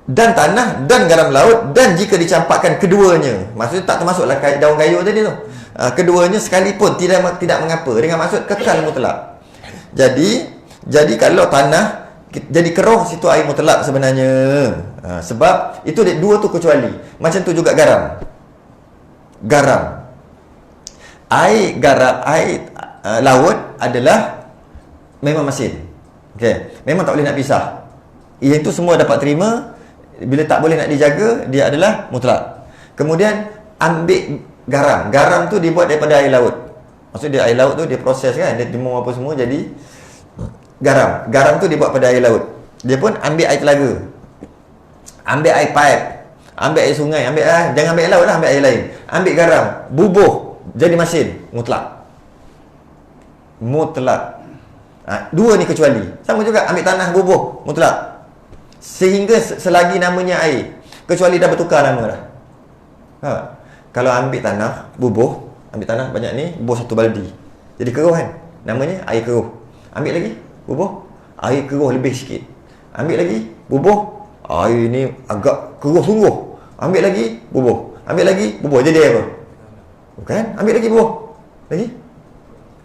dan tanah dan garam laut, dan jika dicampakkan keduanya, maksudnya tak termasuklah daun kayu tadi tu, keduanya sekalipun tidak mengapa, dengan maksud kekal mutlak. Jadi kalau tanah jadi keruh, situ air mutlak sebenarnya. Sebab itu dua tu kecuali. Macam tu juga garam. Air laut adalah memang masin. Memang tak boleh nak pisah. Yang itu semua dapat terima. Bila tak boleh nak dijaga, dia adalah mutlak. Kemudian ambil garam. Garam tu dibuat daripada air laut. Maksudnya air laut tu dia proses kan, dia timur apa semua jadi garam. Garam tu dibuat pada air laut. Dia pun ambil air telaga, ambil air pipe, ambil air sungai, jangan ambil air laut lah, ambil air lain. Ambil garam, bubuh jadi masin, mutlak. Dua ni kecuali. Sama juga ambil tanah, bubuh, mutlak. Sehingga selagi namanya air, kecuali dah bertukar nama dah. Kalau ambil tanah, bubuh, ambil tanah banyak ni, bubuh 1 baldi, jadi keruh kan, namanya air keruh. Ambil lagi, bubuh, air keruh lebih sikit. Ambil lagi, bubuh, air ni agak keruh sungguh. Ambil lagi, bubuh. Ambil lagi, bubuh, jadi apa? Bukan? Ambil lagi, bubuh. Lagi?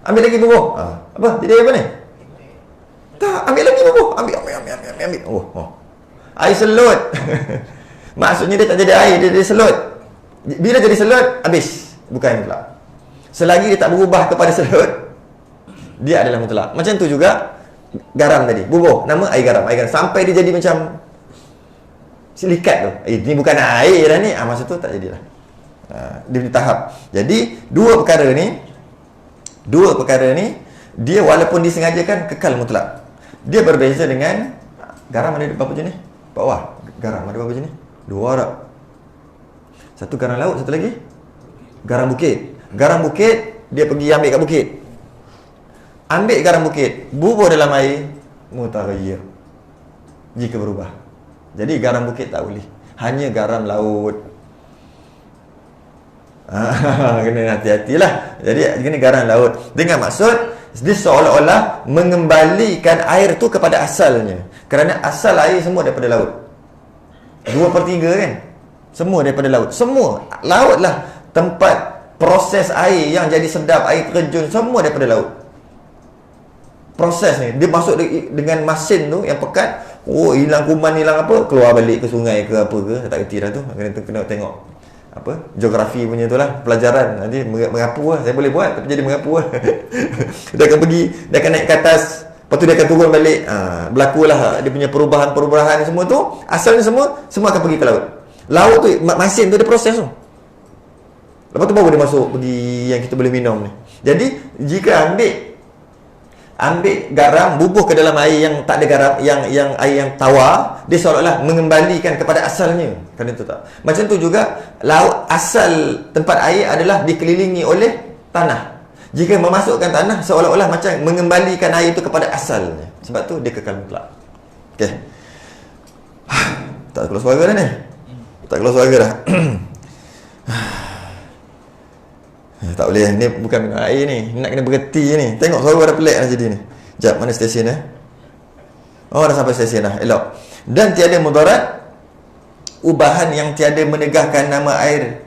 Ambil lagi, bubuh. Apa? Jadi apa ni? Tak, ambil lagi, bubuh. Ambil. Air selut. Maksudnya dia tak jadi air, dia jadi selut. Bila jadi selut, habis. Bukan mutlak. Selagi dia tak berubah kepada selut, dia adalah mutlak. Macam tu juga garam tadi, bubuh, nama air garam. Sampai dia jadi macam silikat tu. Ini bukan air dah ni. Masa tu tak jadilah. Dia punya tahap. Jadi dua perkara ni dia walaupun disengajakan kekal mutlak. Dia berbeza dengan garam. Ada berapa jenis? Bawah garam ada berapa jenis? 2 tak? Satu garam laut, satu lagi garam bukit. Garam bukit dia pergi ambil kat bukit. Ambil garam bukit, bubuh dalam air, mutaghayyir, jika berubah. Jadi garam bukit tak boleh, hanya garam laut. Kena hati-hatilah. Jadi kena garam laut dengan maksud dia seolah-olah mengembalikan air tu kepada asalnya. Kerana asal air semua daripada laut. 2/3 kan, semua daripada laut. Semua laut lah tempat proses air yang jadi sedap, air terjun, semua daripada laut. Proses ni dia masuk dengan mesin tu yang pekat. Hilang kuman, hilang apa, keluar balik ke sungai ke apa ke, tak kerti dah tu. Kena tengok apa geografi punya tu lah, pelajaran. Nanti mengapu lah, saya boleh buat tapi jadi mengapu lah. Dia akan pergi, dia akan naik ke atas, lepas tu dia akan turun balik. Berlakulah dia punya perubahan semua tu. Asalnya semua akan pergi ke laut. Lauk tu, masin tu dia proses tu. Lepas tu baru dia masuk pergi yang kita boleh minum ni. Jadi jika ambil garam, bubuh ke dalam air yang tak ada garam, yang air yang tawar, dia seolah-olah mengembalikan kepada asalnya. Kan itu tak? Macam tu juga laut asal tempat air adalah dikelilingi oleh tanah. Jika memasukkan tanah, seolah-olah macam mengembalikan air itu kepada asalnya. Sebab tu dia kekal mutlak. Okey. Tak keluar suara dah ni. Tak keluar suara dah. Tak boleh, ni bukan minum air ni. Nak kena berhenti ni. Tengok suara dah pelik dah jadi ni. Sekejap, mana stesen Oh, dah sampai stesen dah. Elok. Dan tiada mudarat, ubahan yang tiada menegahkan nama air.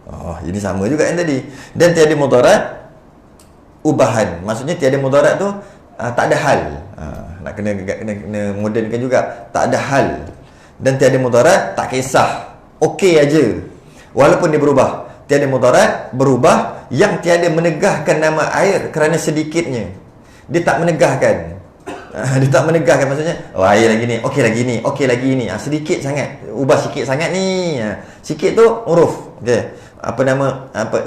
Oh, ini sama juga yang tadi. Dan tiada mudarat, ubahan. Maksudnya tiada mudarat tu tak ada hal. Nak kena modernkan juga. Tak ada hal. Dan tiada mudarat, tak kisah. Okey aja. Walaupun dia berubah. Tiada mudarat, berubah, yang tiada menegahkan nama air kerana sedikitnya. Dia tak menegahkan. Dia tak menegahkan, maksudnya air lagi ni, okey lagi ni, okey lagi ni. Sedikit sangat, ubah sikit sangat ni. Sikit tu huruf. Okey.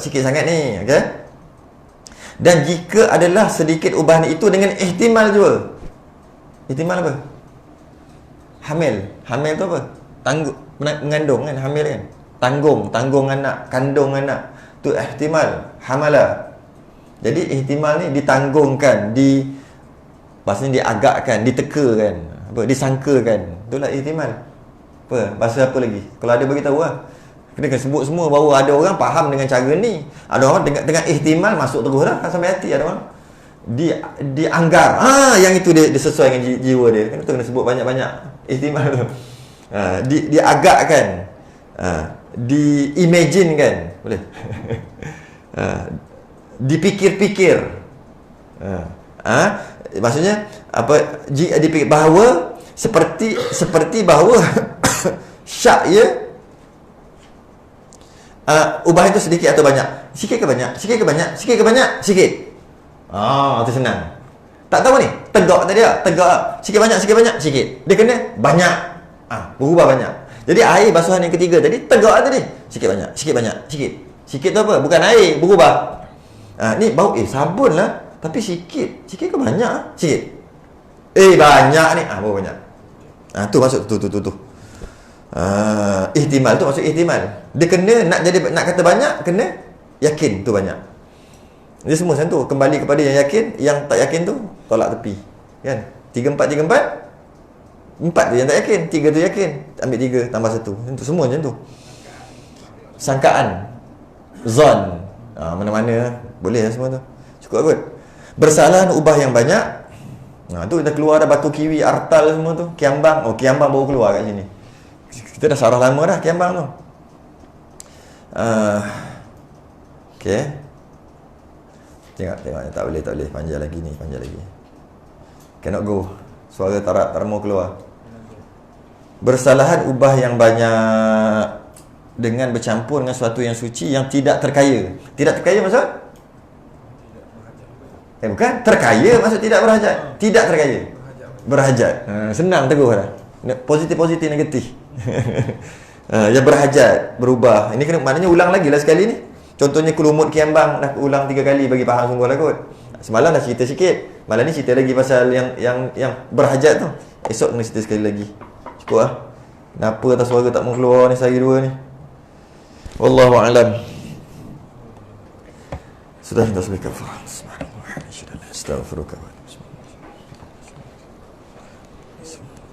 Sikit sangat ni, okey. Dan jika adalah sedikit ubahan itu dengan ihtimal juga. Ihtimal apa? Hamil. Hamil tu apa? Mengandung kan, hamil kan. Tanggung anak, kandung anak. Tu ihtimal, hamala. Jadi ihtimal ni ditanggungkan, maksudnya diagakkan, ditekakan, disangkakan. Itulah ihtimal. Bahasa apa lagi? Kalau ada bagi tahu lah. Kena sebut semua baru ada orang faham dengan cara ni. Ada orang dengan ihtimal masuk terus dah sampai hati. Ada orang dianggar. Yang itu dia sesuai dengan jiwa dia. Kan tu kena sebut banyak-banyak ihtimal tu. Diagakkan. Diimaginekan. Boleh. Dipikir-pikir. Maksudnya apa? Dipikir bahawa seperti bahawa syak ya. Ubah itu sedikit atau banyak? Sikit ke banyak? Sikit ke banyak? Sikit ke banyak? Sikit. Itu senang. Tak tahu ni. Tegak tadi tak? Tegak. Sikit banyak, sikit banyak, sikit. Dia kena banyak. Berubah banyak. Jadi air basuhan yang ketiga tadi tegak tadi. Sikit banyak, sikit banyak, sikit. Sikit tu apa? Bukan air, berubah. Ni bau sabun lah. Tapi sikit. Sikit ke banyak? Sikit. Banyak ni. Baru banyak. Tu masuk tu. Ihtimal tu maksud ihtimal. Dia kena nak kata banyak, kena yakin tu banyak. Dia semua macam tu. Kembali kepada yang yakin. Yang tak yakin tu tolak tepi. Kan? 3-4 4 tu yang tak yakin, 3 tu yakin. Ambil 3 tambah 1. Itu semua macam tu. Sangkaan, zon, mana-mana boleh lah semua tu. Cukup kot. Bersalahan ubah yang banyak. Tu dah keluar dah batu kiwi, artal semua tu. Kiambang. Kiambang baru keluar kat sini. Kita dah sarah lama dah Kiambang tu. Okay. Tengok. Tak boleh. Panjang lagi ni. Cannot go. Suara tak mau keluar. Bersalahan ubah yang banyak dengan bercampur dengan sesuatu yang suci yang tidak terkaya. Tidak terkaya maksud? Bukan. Terkaya maksud tidak berhajat. Tidak terkaya. Berhajat. Senang teguh dah. Positif, negatif. Yang berhajat, berubah. Ini kena maknanya ulang lagi lah sekali ni. Contohnya kelumut Kiambang dah ulang 3 kali bagi faham sungguh lah kot. Semalam dah cerita sikit. Malam ni cerita lagi pasal yang berhajat tu. Esok kena cerita sekali lagi. Cukup lah. Kenapa atas suara tak mau keluar ni sehari dua ni? Wallahu a'lam. Sudah kita sebut kafar. Astaghfirullah.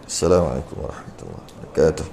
Assalamualaikum warahmatullahi wabarakatuh.